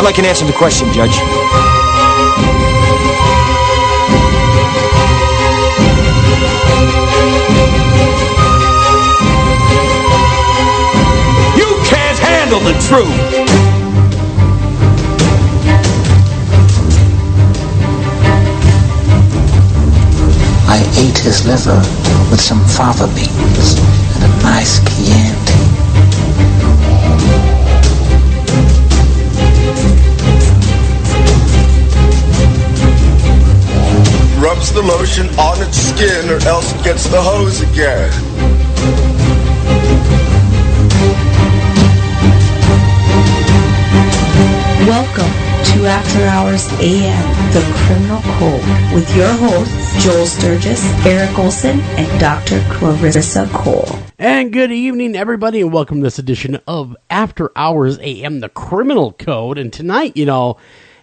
I can answer the question, Judge. You can't handle the truth! I ate his liver with some fava beans and a nice Chianti. Rubs the lotion on its skin or else it gets the hose again. Welcome to After Hours AM, The Criminal Code, with your hosts, Joel Sturgis, Eric Olsen, and Dr. Clarissa Cole. And good evening, everybody, and welcome to this edition of After Hours AM, The Criminal Code. And tonight,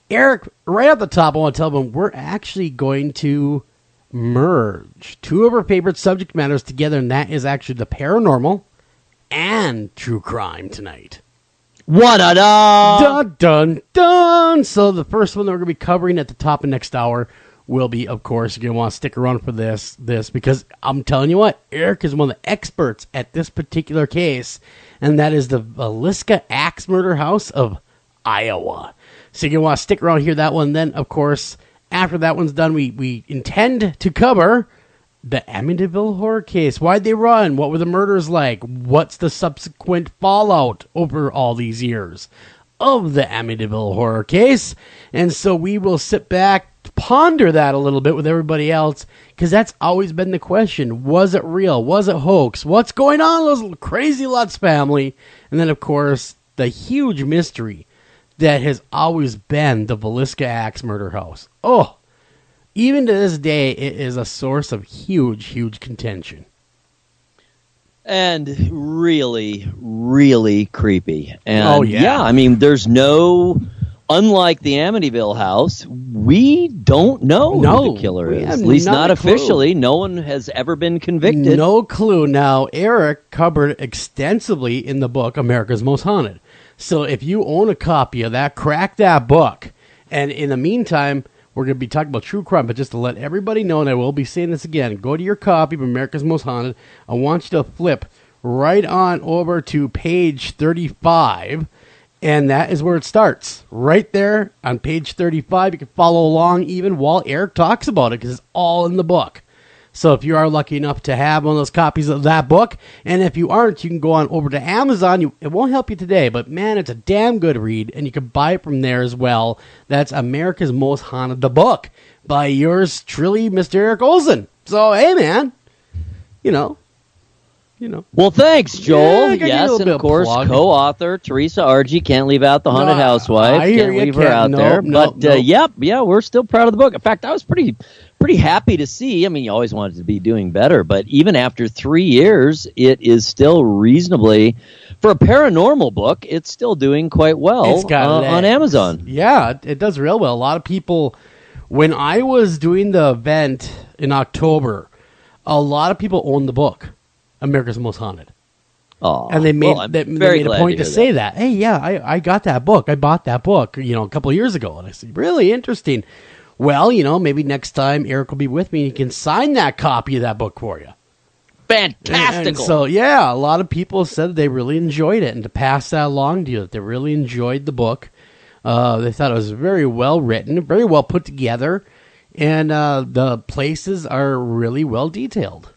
Eric, right at the top, I want to tell them we're actually going to merge two of our favorite subject matters together, and that is actually the paranormal and true crime tonight. What-a-da! Dun, dun, dun! So the first one that we're going to be covering at the top of next hour will be, of course, you're going to want to stick around for this because I'm telling you what, Eric is one of the experts at this particular case, and that is the Villisca Ax Murder House of Iowa. So you're going to want to stick around, hear that one. Then, of course, after that one's done, we intend to cover the Amityville Horror case. Why'd they run? What were the murders like? What's the subsequent fallout over all these years of the Amityville Horror case? And so we will sit back, ponder that a little bit with everybody else, because that's always been the question. Was it real? Was it hoax? What's going on in those crazy Lutz family? And then, of course, the huge mystery that has always been the Villisca Ax Murder House. Oh, even to this day, it is a source of huge, huge contention. And really, really creepy. And oh, yeah. I mean, there's no, unlike the Amityville house, we don't know who the killer is. At least not officially. No one has ever been convicted. No clue. Now, Eric covered extensively in the book America's Most Haunted. So if you own a copy of that, crack that book. And in the meantime, we're going to be talking about true crime, but just to let everybody know, and I will be saying this again, go to your copy of America's Most Haunted. I want you to flip right on over to page 35, and that is where it starts. Right there on page 35. You can follow along even while Eric talks about it, because it's all in the book. So if you are lucky enough to have one of those copies of that book, and if you aren't, you can go on over to Amazon. It won't help you today, but man, it's a damn good read, and you can buy it from there as well. That's America's Most Haunted, the book, by yours truly, Mr. Eric Olsen. So, hey, man, you know. Well, thanks, Joel. Yeah, yes, and of course, co-author Clarissa Argy. Can't leave out the Haunted Housewife. I hear can't leave her out there. But yeah, we're still proud of the book. In fact, I was pretty happy to see. I mean, you always wanted to be doing better, but even after 3 years, it is still reasonably, for a paranormal book, it's still doing quite well on Amazon. Yeah, it does real well. A lot of people, when I was doing the event in October, a lot of people owned the book, America's Most Haunted. Oh, and they made a point to say that. Hey, yeah, I got that book. I bought that book, a couple of years ago. And I said, really interesting. Well, maybe next time Eric will be with me and he can sign that copy of that book for you. Fantastical. And so, yeah, a lot of people said they really enjoyed it. And to pass that along to you, that they really enjoyed the book. They thought it was very well written, very well put together. And the places are really well detailed.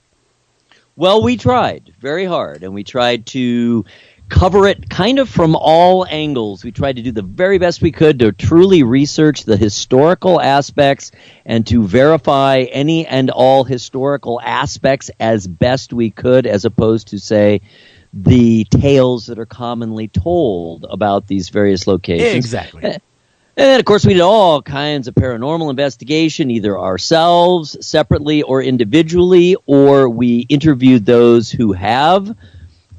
Well, we tried very hard, and we tried to cover it kind of from all angles. We tried to do the very best we could to truly research the historical aspects and to verify any and all historical aspects as best we could, as opposed to, say, the tales that are commonly told about these various locations. Exactly. And then, of course, we did all kinds of paranormal investigation, either ourselves, separately, or individually, or we interviewed those who have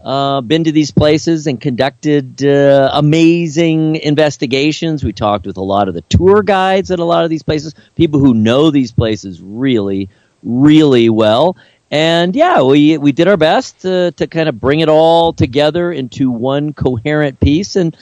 been to these places and conducted amazing investigations. We talked with a lot of the tour guides at a lot of these places, people who know these places really, really well. And, yeah, we did our best to kind of bring it all together into one coherent piece. And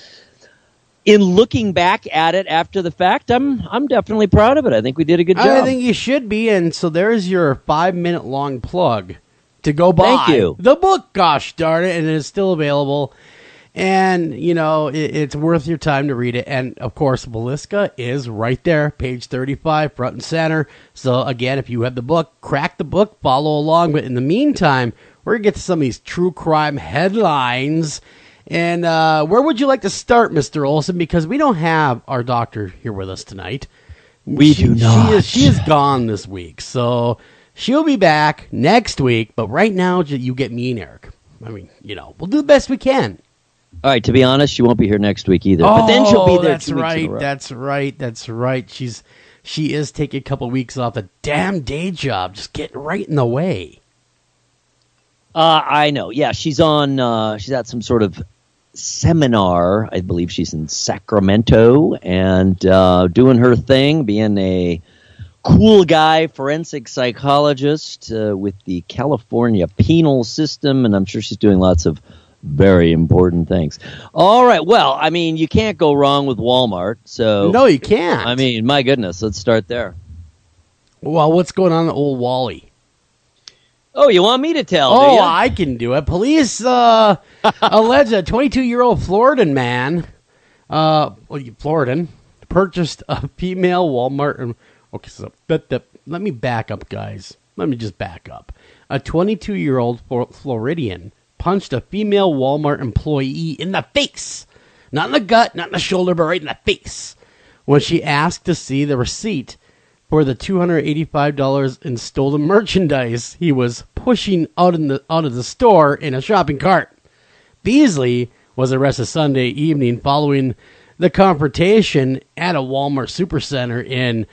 in looking back at it after the fact, I'm definitely proud of it. I think we did a good job. I think you should be, and so there's your 5-minute long plug to go buy. Thank you. The book, gosh darn it, and it is still available. And, it's worth your time to read it. And, of course, Villisca is right there, page 35, front and center. So, again, if you have the book, crack the book, follow along. But in the meantime, we're going to get to some of these true crime headlines. And where would you like to start, Mr. Olsen? Because we don't have our doctor here with us tonight. We do not. She is gone this week. So she'll be back next week. But right now, you get me and Eric. I mean, we'll do the best we can. All right, to be honest, she won't be here next week either. But then she'll be there that's 2 weeks in a row. That's right. She is taking a couple weeks off the damn day job, just getting right in the way. I know. Yeah, she's at some sort of seminar. I believe she's in Sacramento and doing her thing, being a cool guy, forensic psychologist with the California penal system, and I'm sure she's doing lots of very important things. All right. Well, I mean, you can't go wrong with Walmart. So no, you can't. I mean, my goodness. Let's start there. Well, what's going on at Old Wally? Oh, you want me to tell? Do you? I can do it. Police allege a 22-year-old Floridan man, Floridan, purchased a female Walmart. Okay, so let me back up, guys. Let me just back up. A 22-year-old Floridian punched a female Walmart employee in the face. Not in the gut, not in the shoulder, but right in the face. When she asked to see the receipt for the $285 in stolen merchandise he was pushing out of the store in a shopping cart. Beasley was arrested Sunday evening following the confrontation at a Walmart supercenter in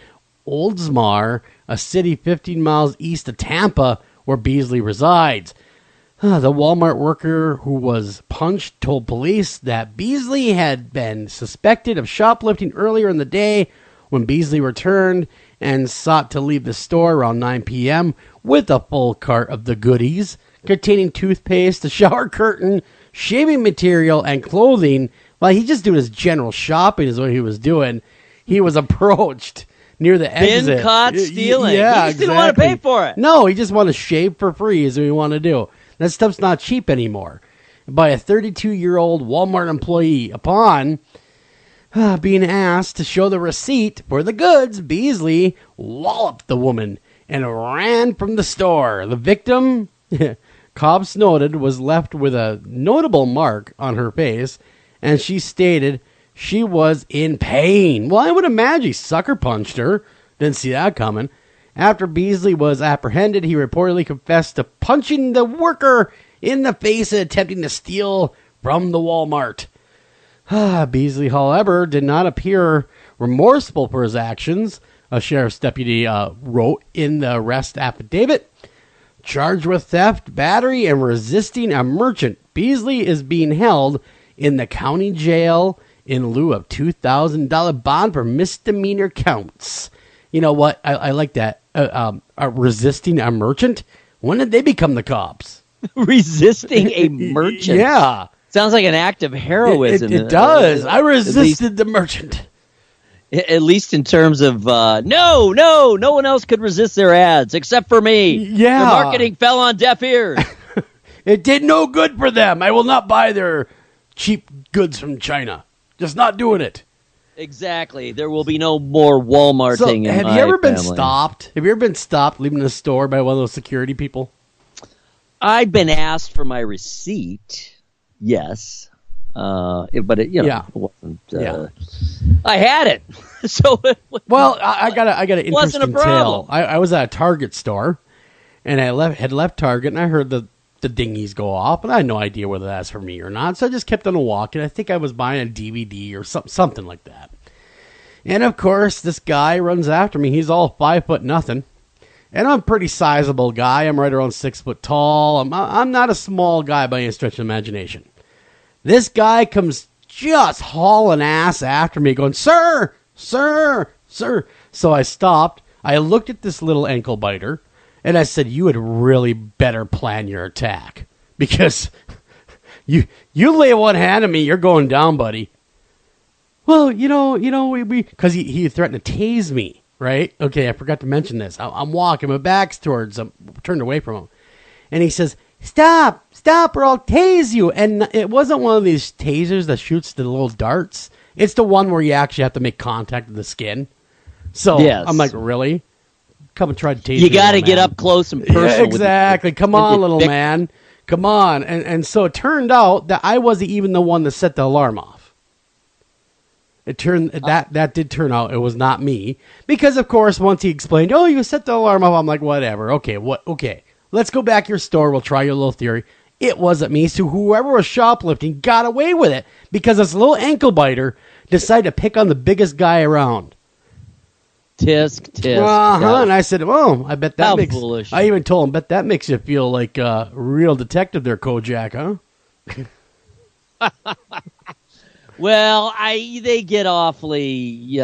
Oldsmar, a city 15 miles east of Tampa, where Beasley resides. The Walmart worker who was punched told police that Beasley had been suspected of shoplifting earlier in the day when Beasley returned and sought to leave the store around 9 p.m. with a full cart of the goodies containing toothpaste, a shower curtain, shaving material, and clothing. While he just doing his general shopping is what he was doing. He was approached near the exit. Been caught stealing. Yeah, he just didn't want to pay for it. No, he just wanted to shave for free is what he wanted to do. That stuff's not cheap anymore. By a 32-year-old Walmart employee. Upon being asked to show the receipt for the goods, Beasley walloped the woman and ran from the store. The victim, cops noted, was left with a notable mark on her face, and she stated she was in pain. Well, I would imagine he sucker punched her. Didn't see that coming. After Beasley was apprehended, he reportedly confessed to punching the worker in the face and attempting to steal from the Walmart. Beasley, however, did not appear remorseful for his actions, a sheriff's deputy wrote in the arrest affidavit. Charged with theft, battery, and resisting a merchant, Beasley is being held in the county jail in lieu of $2,000 bond for misdemeanor counts. You know what? I like that. Resisting a merchant? When did they become the cops? Resisting a merchant? Yeah. Sounds like an act of heroism. It does. I resisted the merchant. At least in terms of, no one else could resist their ads except for me. Yeah. The marketing fell on deaf ears. It did no good for them. I will not buy their cheap goods from China. Just not doing it. Exactly. There will be no more Walmarting in have my you ever been family. stopped? Have you ever been stopped leaving the store by one of those security people? I've been asked for my receipt. Yes. But it wasn't. I had it. So well, I got an interesting wasn't a tale. problem. I was at a Target store, and I had left Target, and I heard the dingies go off, and I had no idea whether that's for me or not. So I just kept on walking. I think I was buying a DVD or something like that. And of course, this guy runs after me. He's all 5'0", and I'm a pretty sizable guy. I'm right around 6 foot tall. I'm not a small guy by any stretch of imagination. This guy comes just hauling ass after me, going, "Sir, sir, sir." So I stopped. I looked at this little ankle biter, and I said, "You had really better plan your attack, because you lay one hand on me, you're going down, buddy." well, because he threatened to tase me, right? Okay, I forgot to mention this. I'm walking, my back's towards him, turned away from him. And he says, stop, or I'll tase you. And it wasn't one of these tasers that shoots the little darts. It's the one where you actually have to make contact with the skin. So yes. I'm like, really? Come and try to tase me. You got to get up close and personal. Yeah, exactly. Come on, little man. Come on. And so it turned out that I wasn't even the one that set the alarm off. That did turn out it was not me. Because, of course, once he explained, oh, you set the alarm off, I'm like, whatever. Okay. Let's go back to your store. We'll try your little theory. It wasn't me. So whoever was shoplifting got away with it because this little ankle biter decided to pick on the biggest guy around. Tisk. And I said, "Oh, I bet that How makes." foolish. I even told him, "Bet that makes you feel like a real detective, there, Kojak, huh?" Well, they get awfully,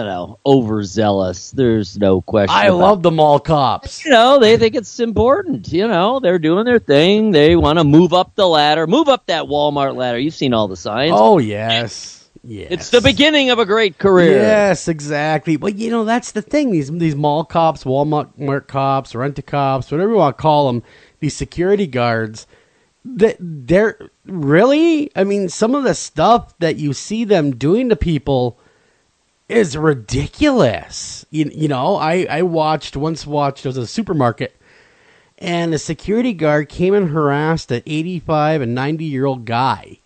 overzealous. There's no question. I love the mall cops. They think it's important. They're doing their thing. They want to move up the ladder, move up that Walmart ladder. You've seen all the signs. Oh, yes. Yes. It's the beginning of a great career. Yes, exactly. But, that's the thing. These mall cops, Walmart cops, rent-a-cops, whatever you want to call them, these security guards, they're really, some of the stuff that you see them doing to people is ridiculous. I once watched, it was a supermarket, and a security guard came and harassed an 85 and 90-year-old guy.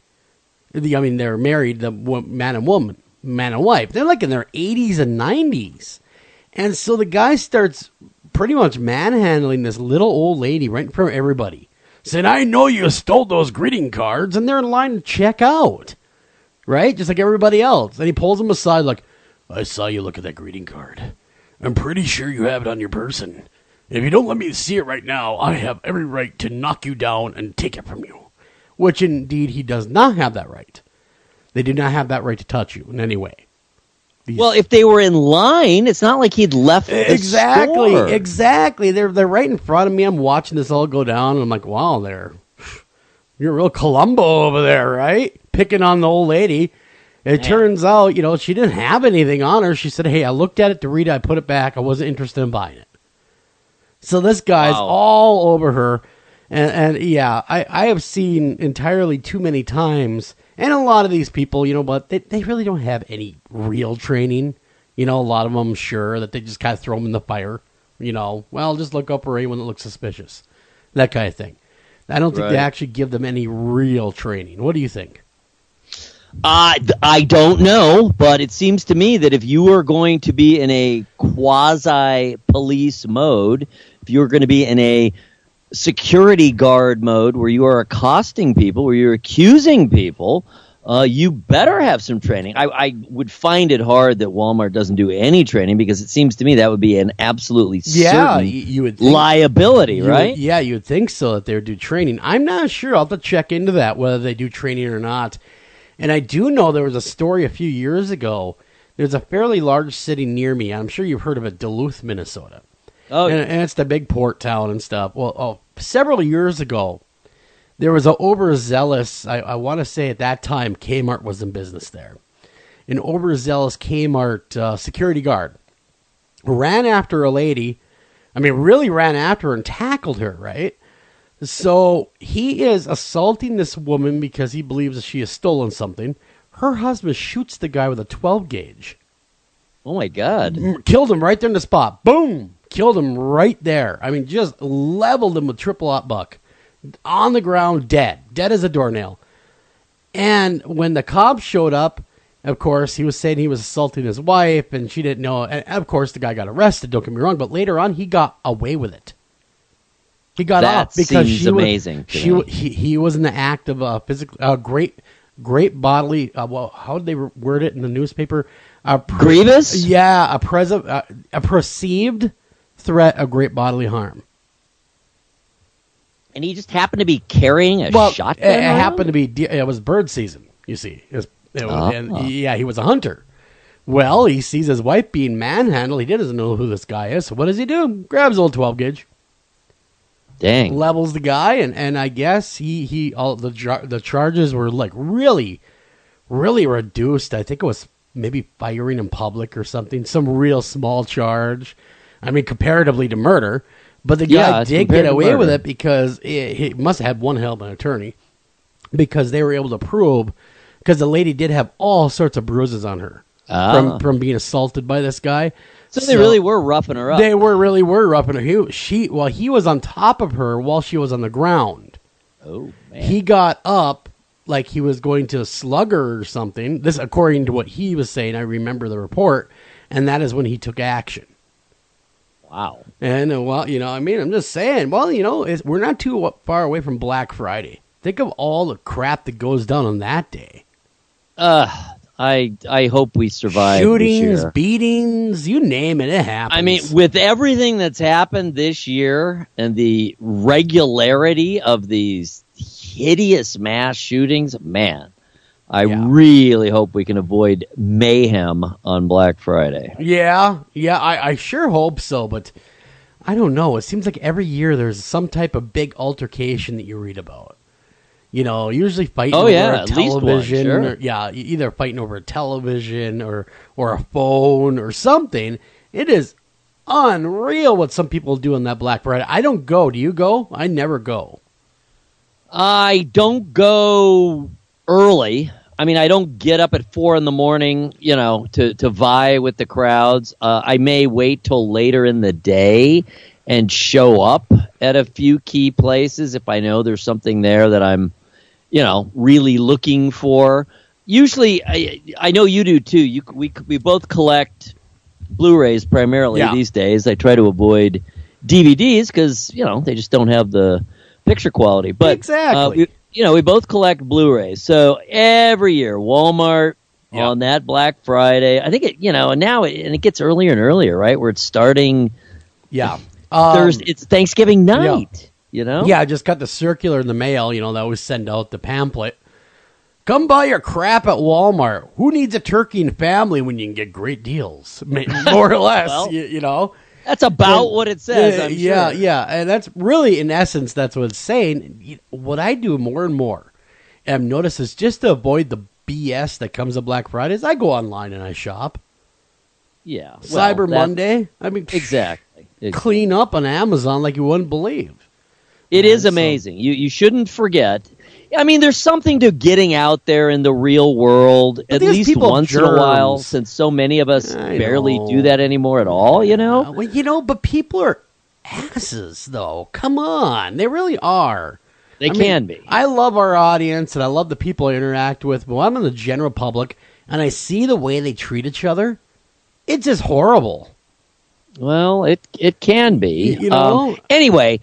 They're married, the man and wife. They're like in their 80s and 90s. And so the guy starts pretty much manhandling this little old lady right in front of everybody. Saying, I know you stole those greeting cards, and they're in line to check out. Right? Just like everybody else. And he pulls them aside like, I saw you look at that greeting card. I'm pretty sure you have it on your person. If you don't let me see it right now, I have every right to knock you down and take it from you. Which, indeed, he does not have that right. They do not have that right to touch you in any way. Well, if they were in line, it's not like he'd left the store. Exactly. They're right in front of me. I'm watching this all go down, and I'm like, wow, you're a real Columbo over there, right? Picking on the old lady. It turns out, she didn't have anything on her. She said, hey, I looked at it to read it. I put it back. I wasn't interested in buying it. So this guy's all over her. And yeah, I have seen entirely too many times, and a lot of these people, but they really don't have any real training. A lot of them, sure, that they just kind of throw them in the fire. Well, just look up for anyone that looks suspicious. That kind of thing. I don't think they actually give them any real training. What do you think? I don't know, but it seems to me that if you are going to be in a quasi-police mode, if you're going to be in a security guard mode where you are accosting people, where you're accusing people, you better have some training. I would find it hard that Walmart doesn't do any training, because it seems to me that would be an absolutely certain you would think, liability, right? You would think so, that they would do training. I'm not sure. I'll have to check into that, whether they do training or not. And I do know there was a story a few years ago. There's a fairly large city near me. I'm sure you've heard of it, Duluth, Minnesota. Oh, and it's the big port town and stuff. Well, several years ago, there was an overzealous, I want to say at that time, Kmart was in business there. An overzealous Kmart security guard ran after a lady. Really ran after her and tackled her, right? So he is assaulting this woman because he believes that she has stolen something. Her husband shoots the guy with a 12 gauge. Oh, my God. Killed him right there in the spot. Boom! Killed him right there. Just leveled him with triple-aught buck. On the ground, dead. Dead as a doornail. And when the cops showed up, of course, he was saying he was assaulting his wife, and she didn't know. And, of course, the guy got arrested, don't get me wrong. But later on, he got away with it. He got off because he was in the act of a physical, great bodily. How did they word it in the newspaper? Grievous? Yeah, a perceived threat of great bodily harm. And he just happened to be carrying a shotgun. It happened to be. It was bird season. You see, he was a hunter. Well, he sees his wife being manhandled. He doesn't know who this guy is. So what does he do? Grabs old 12 gauge. Dang. Levels the guy, and I guess the charges were like really, really reduced. I think it was maybe firing in public or something, some real small charge. I mean, comparatively to murder. But the guy did get away with it because he must have had one hell of an attorney, because they were able to prove, because the lady did have all sorts of bruises on her from being assaulted by this guy. So they really were roughing her up. They really were roughing her. He was on top of her while she was on the ground. Oh, man. He got up like he was going to slug her or something. This, according to what he was saying, I remember the report, and that is when he took action. Wow. And, well, I mean, I'm just saying, well, we're not too far away from Black Friday. Think of all the crap that goes down on that day. I hope we survive. Shootings, beatings, you name it, it happens. I mean, with everything that's happened this year and the regularity of these hideous mass shootings, man, I really hope we can avoid mayhem on Black Friday. Yeah, I sure hope so, but I don't know. It seems like every year there's some type of big altercation that you read about. Usually fighting over a television. Sure. Either fighting over a television or a phone or something. It is unreal what some people do on that Black Friday. I don't go. Do you go? I never go. I don't go early. I mean, I don't get up at 4 a.m, to vie with the crowds. I may wait till later in the day and show up at a few key places if I know there's something there that I'm really looking for. Usually, I know you do too. We both collect Blu-rays primarily these days. I try to avoid DVDs because they just don't have the picture quality. But exactly, we both collect Blu-rays. So every year, Walmart on that Black Friday. I think it gets earlier and earlier, right? Where it's starting. Yeah, Thursday. It's Thanksgiving night. Yeah, I just got the circular in the mail, they always send out the pamphlet. Come buy your crap at Walmart. Who needs a turkey and family when you can get great deals? More or less, well, That's about what it says, I'm sure. Yeah, and that's really, in essence, that's what it's saying. What I do more and more, and I've noticed, is just to avoid the BS that comes with Black Friday, is I go online and I shop. Yeah. Cyber Monday, I mean, exactly. Clean up on Amazon like you wouldn't believe. It is amazing. You shouldn't forget. I mean, there's something to getting out there in the real world at least once in a while, since so many of us barely do that anymore at all, Well, but people are asses, though. Come on. They really are. They can be. I love our audience, and I love the people I interact with, but when I'm in the general public, and I see the way they treat each other, it's just horrible. Well, it can be. Anyway,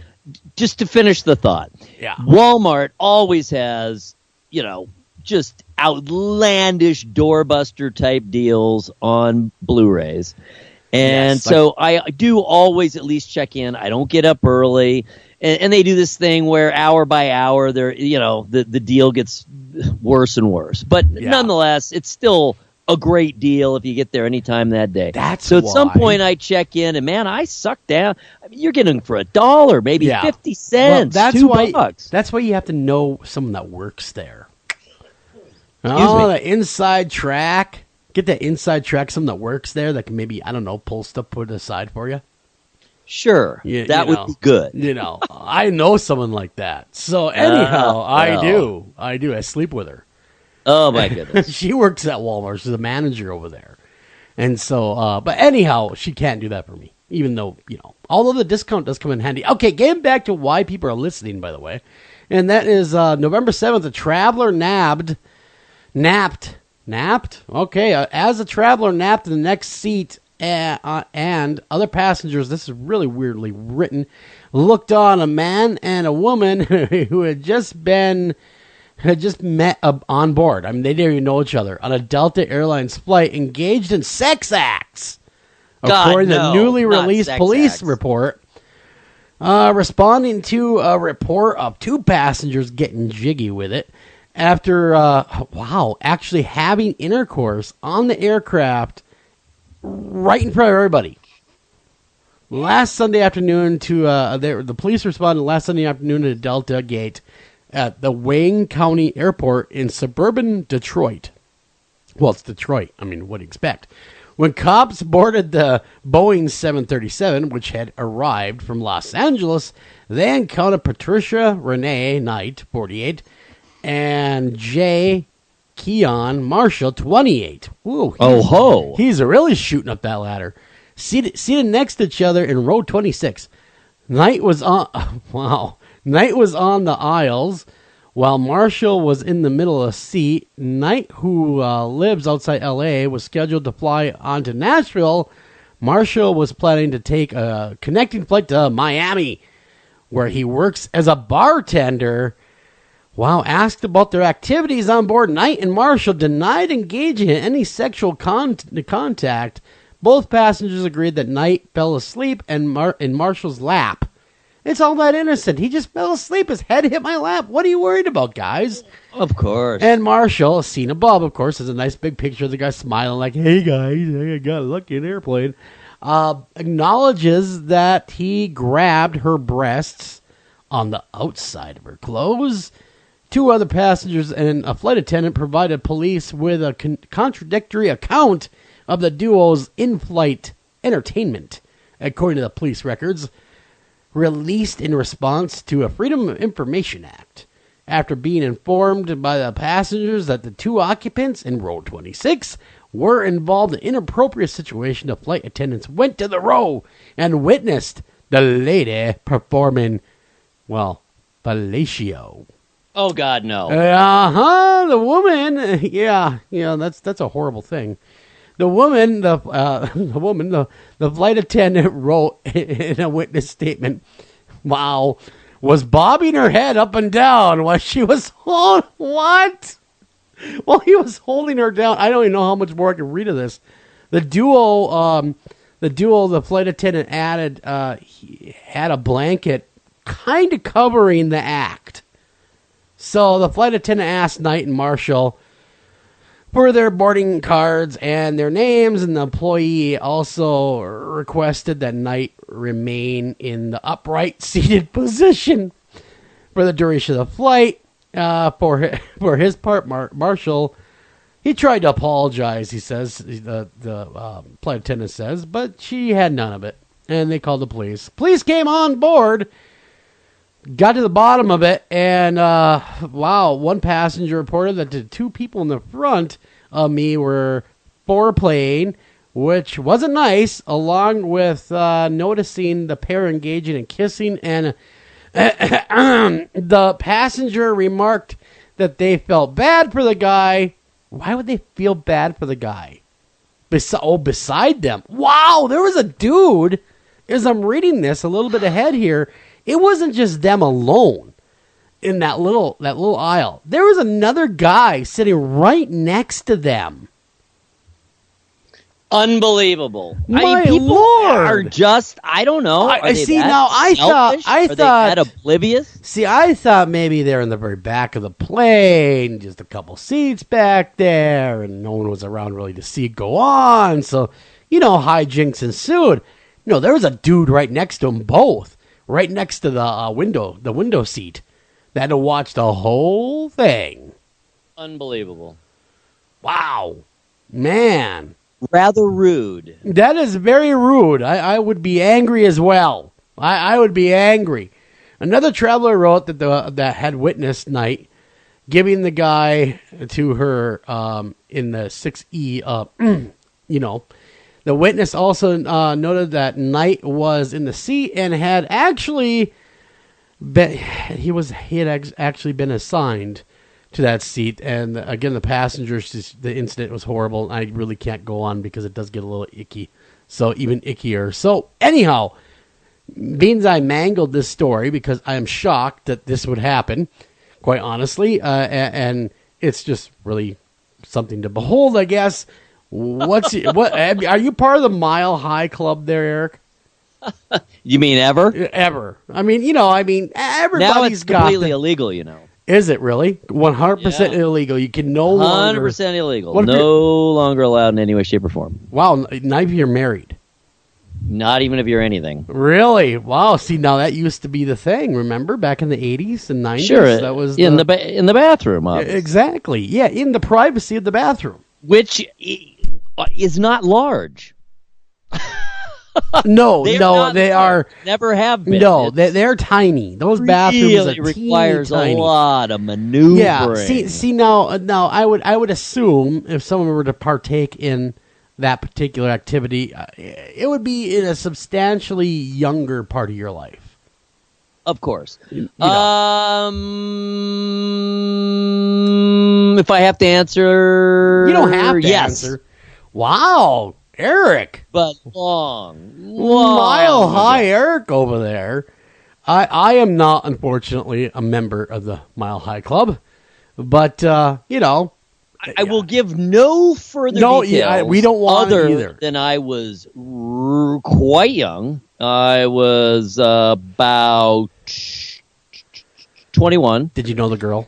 just to finish the thought. Yeah. Walmart always has, just outlandish doorbuster type deals on Blu-rays. And I do always at least check in. I don't get up early. And they do this thing where hour by hour, the deal gets worse and worse. But nonetheless, it's still a great deal if you get there anytime that day. At some point I check in, and man, I suck down. I mean, you're getting for $1, maybe 50 cents. Well, $2. That's why you have to know someone that works there. The inside track. Get that inside track, someone that works there that can maybe, pull stuff put aside for you. Sure, that would be good. I know someone like that. So anyhow, I do. I sleep with her. Oh, my goodness. She works at Walmart. She's a manager over there. And so, but anyhow, she can't do that for me, even though, although the discount does come in handy. Okay, getting back to why people are listening, by the way. And that is November 7th, a traveler napped? Okay, as a traveler napped in the next seat and other passengers, this is really weirdly written, looked on a man and a woman who had just met on board. I mean, they didn't even know each other. On a Delta Airlines flight, engaged in sex acts. According to the newly released police report, responding to a report of 2 passengers getting jiggy with it after, actually having intercourse on the aircraft right in front of everybody. Last Sunday afternoon the police responded last Sunday afternoon to Delta Gate at the Wayne County Airport in suburban Detroit. Well, it's Detroit. I mean, what do you expect? When cops boarded the Boeing 737, which had arrived from Los Angeles, they encountered Patricia Renee Knight, 48, and Jay Keon Marshall, 28. Ooh, he's really shooting up that ladder. Seated next to each other in row 26. Knight was on the aisles, while Marshall was in the middle of the seat. Knight, who lives outside L.A., was scheduled to fly on to Nashville. Marshall was planning to take a connecting flight to Miami, where he works as a bartender. Wow, asked about their activities on board, Knight and Marshall denied engaging in any sexual contact. Both passengers agreed that Knight fell asleep in Marshall's lap. It's all that innocent. He just fell asleep. His head hit my lap. What are you worried about, guys? Of course. And Marshall, seen above, of course, has a nice big picture of the guy smiling like, hey, guys, I got lucky in an airplane. Acknowledges that he grabbed her breasts on the outside of her clothes. Two other passengers and a flight attendant provided police with a contradictory account of the duo's in-flight entertainment, according to the police records released in response to a Freedom of Information Act. After being informed by the passengers that the two occupants in row 26 were involved in an inappropriate situation, the flight attendants went to the row and witnessed the lady performing, well, fellatio. Oh, God, no. The woman, yeah, that's a horrible thing. The woman, the flight attendant wrote in a witness statement, wow, was bobbing her head up and down while she was what? Well, he was holding her down. I don't even know how much more I can read of this. The flight attendant added, he had a blanket kind of covering the act. So the flight attendant asked Knight and Marshall for their boarding cards and their names, and the employee also requested that Knight remain in the upright seated position for the duration of the flight. For his part, Marshall, he tried to apologize, he says, the flight attendant says, but she had none of it, and they called the police. Police came on board, got to the bottom of it, and one passenger reported that the two people in the front of me were foreplaying, which wasn't nice, along with noticing the pair engaging in kissing, and the passenger remarked that they felt bad for the guy. Why would they feel bad for the guy? Beside them. Wow, there was a dude, as I'm reading this a little bit ahead here, it wasn't just them alone in that little aisle. There was another guy sitting right next to them. Unbelievable. My people Lord. are just, I don't know. I see. Now I thought are they that oblivious? See, I thought maybe they're in the very back of the plane, just a couple seats back there, and no one was around really to see it go on. So, hijinks ensued. No, there was a dude right next to them both, right next to the window seat, that had to watch the whole thing. Unbelievable. Wow, man. Rather rude. That is very rude. I would be angry as well. I would be angry. Another traveler wrote that had witnessed Knight giving the guy to her in the 6E. The witness also noted that Knight was in the seat and had actually actually been assigned to that seat, and again, the passengers, the incident was horrible. I really can't go on because it does get a little icky, so even ickier. So anyhow, beans, I mangled this story because I am shocked that this would happen, quite honestly, and it's just really something to behold, I guess. What are you part of the Mile High Club there, Eric? You mean ever? Ever. I mean, everybody's now it's got completely illegal, Is it really? 100% illegal. You can no longer... 100% illegal. No longer allowed in any way, shape, or form. Wow, not if you're married. Not even if you're anything. Really? Wow. See, now that used to be the thing, remember? Back in the 80s and 90s? Sure. That was in the bathroom, obviously. Exactly. Yeah, in the privacy of the bathroom. which is not large. No, They are no, not they large. are. Never have been. No, It's they're tiny. Those bathrooms really are requires tiny. a lot of maneuvering. Yeah. See now, I would assume if someone were to partake in that particular activity, it would be in a substantially younger part of your life. Of course. You know. If I have to answer, You don't have to yes, answer. Wow, Eric. but long. Mile High Eric over there. I am not, unfortunately, a member of the Mile High Club, but you know, I will give no further details. We don't want other it either. than I was quite young. I was about 21. Did you know the girl?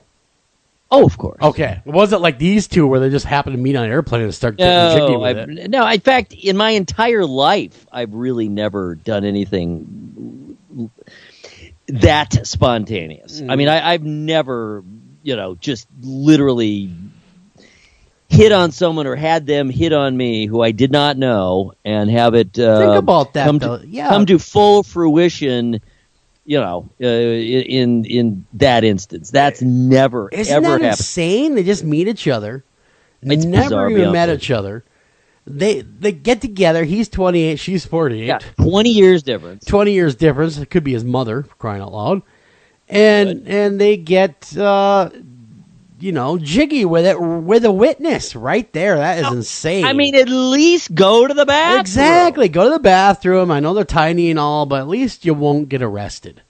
Oh, of course. Okay. Was it like these two where they just happened to meet on an airplane and start getting jiggy with it? No, in fact, in my entire life, I've really never done anything that spontaneous. I mean, I've never, just literally hit on someone or had them hit on me who I did not know and have it Think about that, come to full fruition, in that instance. That's never, Isn't ever that happened. insane? They just meet each other. It's never bizarre even beyond met belief. each other. They get together. He's 28. She's 48. Yeah, 20 years difference. 20 years difference. It could be his mother, for crying out loud. And they get jiggy with it with a witness right there. That is insane. I mean, at least go to the bathroom. Exactly. Go to the bathroom. I know they're tiny and all, but at least you won't get arrested.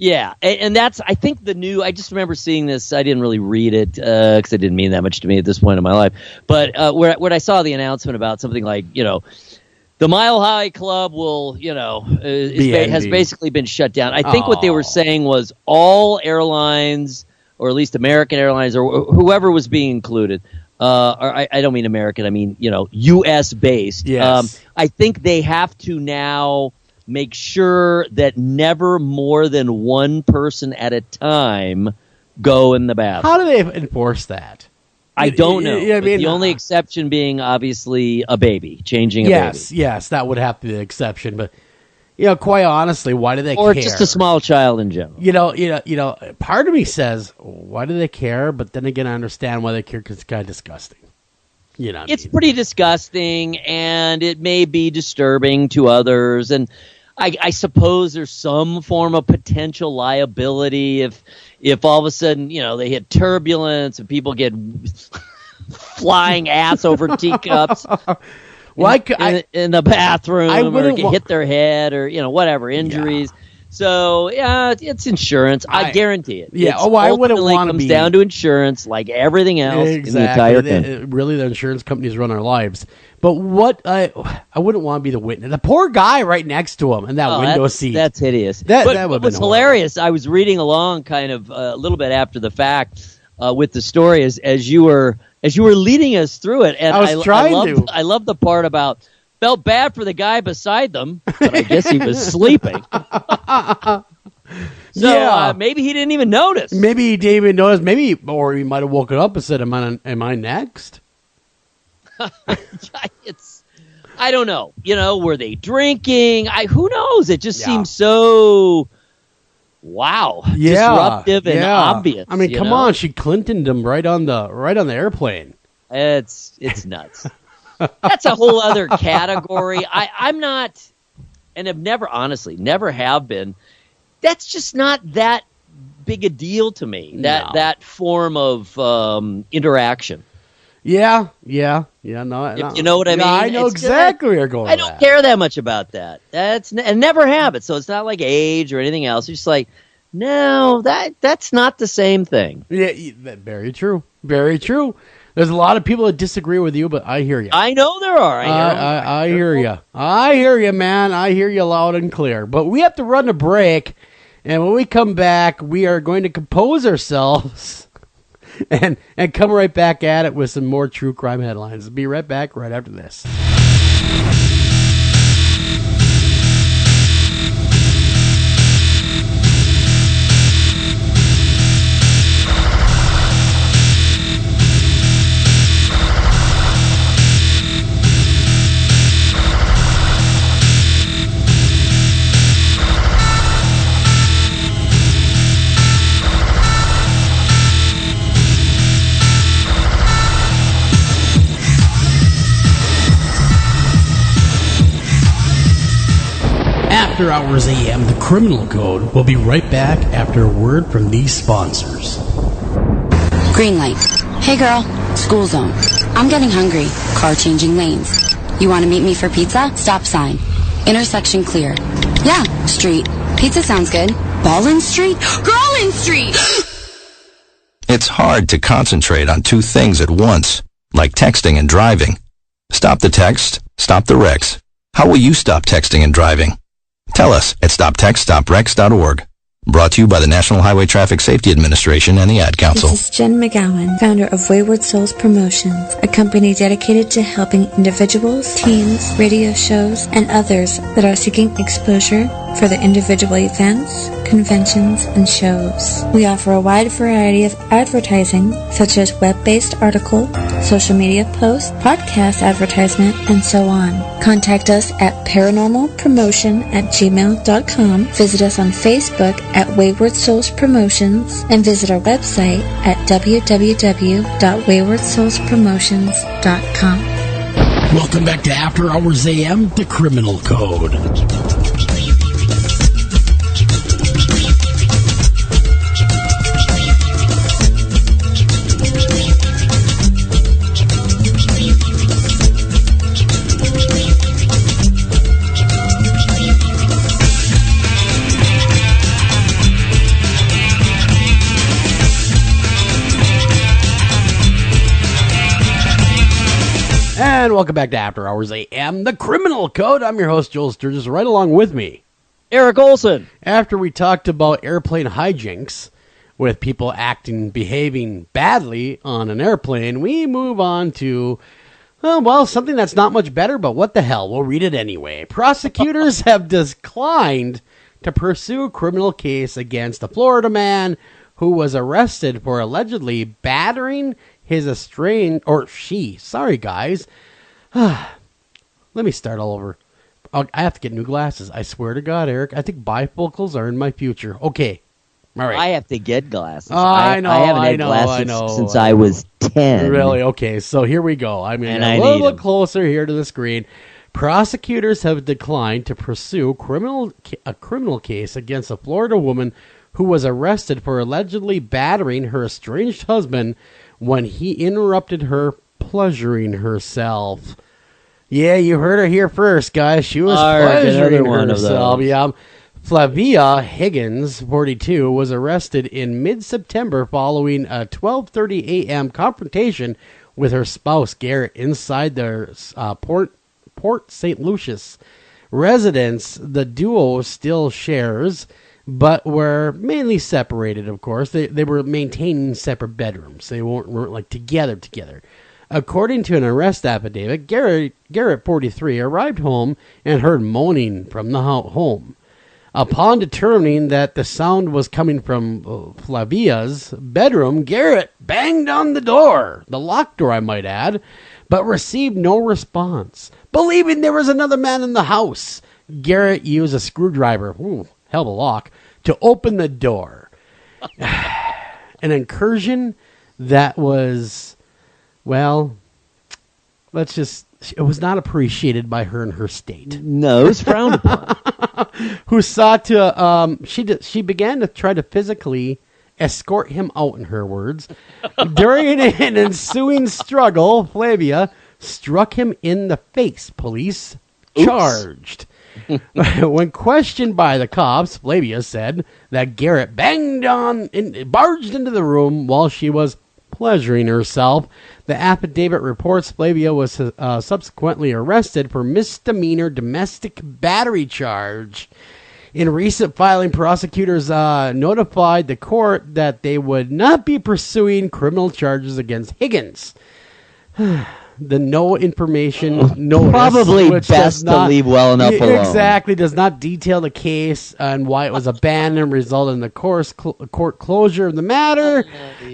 Yeah, and that's, I think, the new, I just remember seeing this. I didn't really read it because it didn't mean that much to me at this point in my life. But when I saw the announcement about something like, the Mile High Club will, has basically been shut down. I think what they were saying was all airlines, or at least American Airlines, or whoever was being included, or I don't mean American, I mean, U.S. based. Yes. I think they have to now make sure that never more than one person at a time go in the bathroom. How do they enforce that? I don't know. I mean, the only exception being obviously a baby, changing a baby. Yes, that would have to be the exception. But quite honestly, why do they care? Or just a small child in general. Part of me says, why do they care? But then again, I understand why they care because it's kind of disgusting. It's pretty disgusting, and it may be disturbing to others. And I suppose there's some form of potential liability if all of a sudden, they hit turbulence and people get flying ass over teacups in the bathroom, or hit their head, or whatever, injuries. Yeah. So yeah, it's insurance. I guarantee it. Yeah. I wouldn't want to comes be down to insurance, like everything else in the entire thing. Really, the insurance companies run our lives. But what I wouldn't want to be the witness. The poor guy right next to him in that window seat. That's hideous. That But what's hilarious, I was reading along kind of a little bit after the fact with the story as you were leading us through it, and I love the part about felt bad for the guy beside them, but I guess he was sleeping. So maybe he didn't even notice. Maybe he didn't even notice. Or he might have woken up and said, "Am I next?" I don't know. Were they drinking? Who knows? It just seems so disruptive and obvious. I mean, come on, she Clintoned him right on the airplane. It's nuts. That's a whole other category. I'm not, and have never have been. That's just not that big a deal to me. That form of interaction. Yeah. No, if you know what I mean. I know exactly where you're going. I don't care that much about that. And never have it. So it's not like age or anything else. It's just like, no, that's not the same thing. Yeah, very true. Very true. There's a lot of people that disagree with you, but I hear you. I know there are. I hear you. I hear you, man. I hear you loud and clear. But we have to run a break, and when we come back, we are going to compose ourselves and come right back at it with some more true crime headlines. Be right back right after this. After Hours AM, the Criminal Code. We'll be right back after a word from these sponsors. Green light. Hey girl, school zone. I'm getting hungry. Car changing lanes. You want to meet me for pizza? Stop sign. Intersection clear. Yeah, street. Pizza sounds good. Ballin Street? Girlin Street! It's hard to concentrate on two things at once, like texting and driving. Stop the text, stop the wrecks. How will you stop texting and driving? Tell us at stoptextstopwrecks.org. Brought to you by the National Highway Traffic Safety Administration and the Ad Council. This is Jen McGowan, founder of Wayward Souls Promotions, a company dedicated to helping individuals, teams, radio shows, and others that are seeking exposure for their individual events, conventions, and shows. We offer a wide variety of advertising, such as web-based article, social media posts, podcast advertisement, and so on. Contact us at paranormalpromotion@gmail.com. Visit us on Facebook at Wayward Souls Promotions, and visit our website at www.waywardsoulspromotions.com. Welcome back to After Hours AM, the Criminal Code. And welcome back to After Hours AM, the Criminal Code. I'm your host, Joel Sturgis. Right along with me, Eric Olsen. After we talked about airplane hijinks with people behaving badly on an airplane, we move on to, something that's not much better, but what the hell, we'll read it anyway. Prosecutors have declined to pursue a criminal case against a Florida man who was arrested for allegedly battering his sorry guys. Let me start all over. I have to get new glasses. I swear to God, Eric, I think bifocals are in my future. Okay. All right. I have to get glasses. I know. I haven't had glasses since I was 10. Really? Okay, so here we go. I mean, a little closer here to the screen. Prosecutors have declined to pursue a criminal case against a Florida woman who was arrested for allegedly battering her estranged husband when he interrupted her pleasuring herself. Yeah, you heard her here first, guys. She was pleasuring herself. Yeah. Flavia Higgins, 42, was arrested in mid-September following a 12:30 a.m. confrontation with her spouse, Garrett, inside their Port St. Lucie residence. The duo still shares, but were mainly separated, of course. They were maintaining separate bedrooms. They weren't like together. According to an arrest affidavit, Garrett, 43, arrived home and heard moaning from the home. Upon determining that the sound was coming from Flavia's bedroom, Garrett banged on the door, the locked door I might add, but received no response. Believing there was another man in the house, Garrett used a screwdriver, hell of a lock, to open the door. An incursion that was, it was not appreciated by her in her state. No, it was frowned upon. Who sought to, she began to try to physically escort him out, in her words. During an ensuing struggle, Flavia struck him in the face. Police charged. When questioned by the cops, Flavia said that Garrett barged into the room while she was pleasuring herself. The affidavit reports Flavia was subsequently arrested for misdemeanor domestic battery charge. In recent filing, prosecutors notified the court that they would not be pursuing criminal charges against Higgins. The no information notice, probably best to leave well enough alone. Exactly, does not detail the case and why it was abandoned, resulted in the court closure of the matter.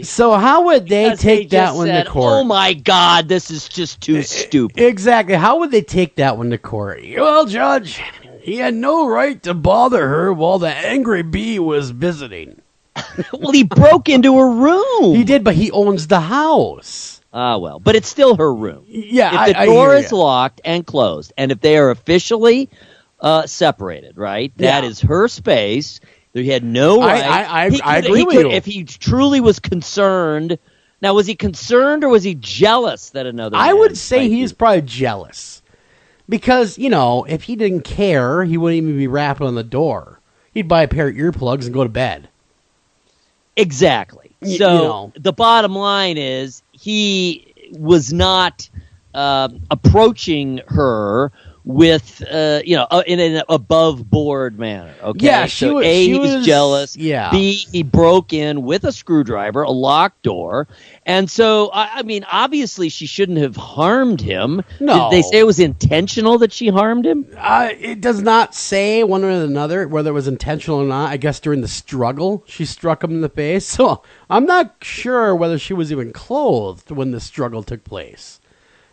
So how would they take that one to court? Oh my God, this is just too stupid. Exactly, how would they take that one to court? Well, Judge, he had no right to bother her while the angry bee was visiting. Well, he broke into her room. He did, but he owns the house. But it's still her room. Yeah, if the door is locked and closed, and if they are officially separated, right? That is her space. He had no right. I agree with you. If he truly was concerned. Now, was he concerned or was he jealous that another I man would say might he's probably jealous. Because, if he didn't care, he wouldn't even be rapping on the door. He'd buy a pair of earplugs and go to bed. Exactly. So the bottom line is he was not approaching her with, in an above-board manner. Okay. Yeah, so she was jealous. Yeah. B, he broke in with a screwdriver, a locked door. And so, I mean, obviously she shouldn't have harmed him. No. Did they say it was intentional that she harmed him? It does not say one way or another whether it was intentional or not. I guess during the struggle, she struck him in the face. So I'm not sure whether she was even clothed when the struggle took place.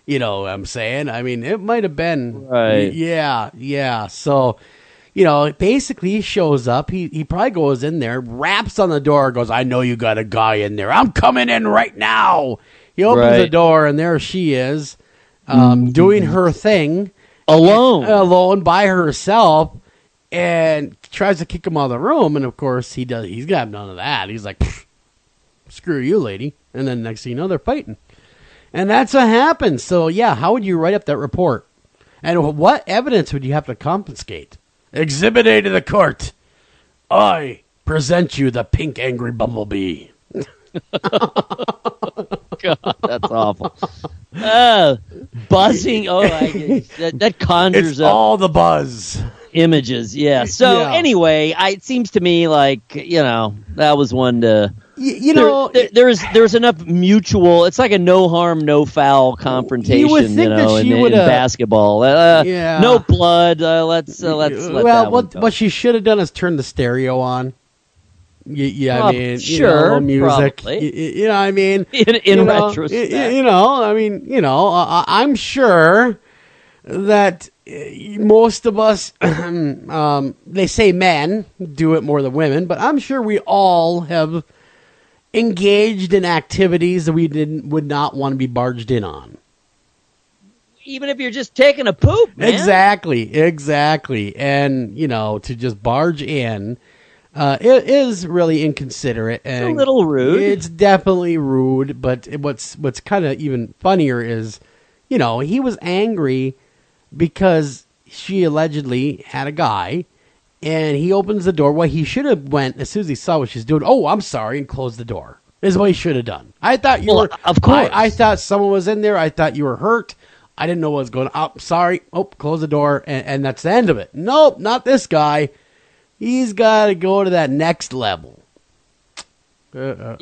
You know what I'm saying? I mean, it might have been. Right. Yeah. So, basically he shows up. He probably goes in there, raps on the door, goes, I know you got a guy in there. I'm coming in right now. He opens the door, and there she is, doing her thing. Alone by herself, and tries to kick him out of the room. And, of course, he's got none of that. He's like, screw you, lady. And then next thing you know, they're fighting. And that's what happened. So, yeah, how would you write up that report? And what evidence would you have to confiscate? Exhibit A to the court. I present you the pink angry bumblebee. God, that's awful. Buzzing. That conjures it's up all the buzz. Images. Yeah. So anyway, it seems to me like, that was one to... There's enough mutual. It's like a no harm, no foul confrontation. In basketball. No blood. Let's. What she should have done is turn the stereo on. I mean, sure, music. Probably. I mean, in retrospect, I'm sure that most of us, they say men do it more than women, but I'm sure we all have engaged in activities that we would not want to be barged in on. Even if you're just taking a poop, man. Exactly. And, to just barge in, it is really inconsiderate. And it's a little rude. It's definitely rude, but what's kind of even funnier is, he was angry because she allegedly had a guy. And he opens the door. Well, he should have went as soon as he saw what she's doing. Oh, I'm sorry, and closed the door. Is what he should have done. I thought you were. Of course. I thought someone was in there. I thought you were hurt. I didn't know what was going on. Oh, sorry. Oh, close the door, and that's the end of it. Nope, not this guy. He's got to go to that next level. My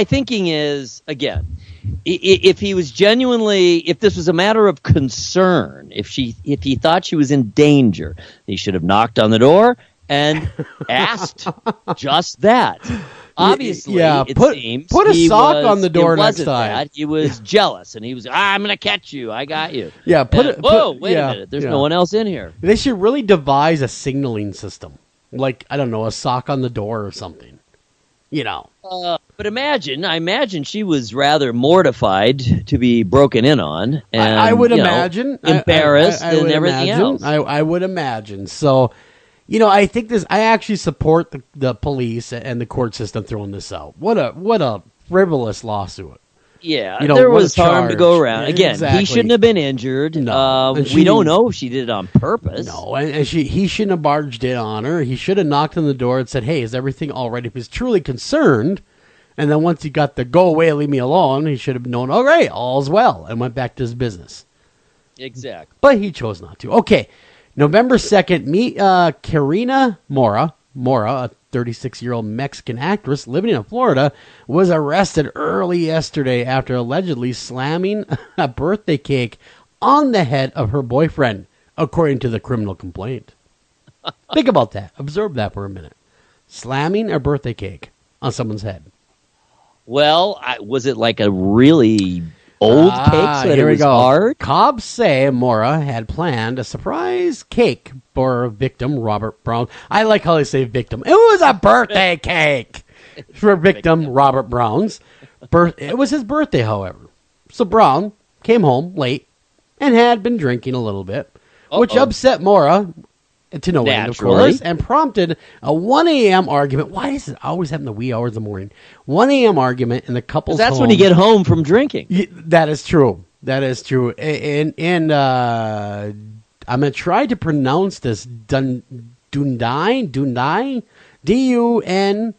thinking is, again, if he was genuinely, if this was a matter of concern, if he thought she was in danger, he should have knocked on the door and asked just that. Obviously, put a sock on the door next time. That. He was jealous, and he was, I'm going to catch you. I got you. Yeah, wait a minute. There's no one else in here. They should really devise a signaling system. Like, I don't know, a sock on the door or something. But I imagine she was rather mortified to be broken in on. And, I would imagine. Embarrassed and everything else. I would imagine. So, I think I actually support the police and the court system throwing this out. What a frivolous lawsuit. Yeah, there was harm to go around. Again, exactly. He shouldn't have been injured. No. We don't know if she did it on purpose. No, and he shouldn't have barged in on her. He should have knocked on the door and said, hey, is everything all right? If he's truly concerned, and then once he got the go away, leave me alone, he should have known, all right, all's well, and went back to his business. Exactly. But he chose not to. Okay, November 2nd, meet Karina Mora, a 36-year-old Mexican actress living in Florida, was arrested early yesterday after allegedly slamming a birthday cake on the head of her boyfriend, according to the criminal complaint. Think about that. Observe that for a minute. Slamming a birthday cake on someone's head. Well, was it like a really old cake so that it was hard? Cops say Mora had planned a surprise cake for victim Robert Brown. I like how they say victim. It was a birthday cake for victim Robert Brown's. It was his birthday, however. So Brown came home late and had been drinking a little bit which upset Maura to no end, of course, and prompted a 1 a.m. argument. Why does it always happen in the wee hours of the morning? 1 a.m. argument in the couple's home. That's when you get home from drinking. That is true. That is true. And I'm going to try to pronounce this. Dundine? D-U-N-E-D-I-N.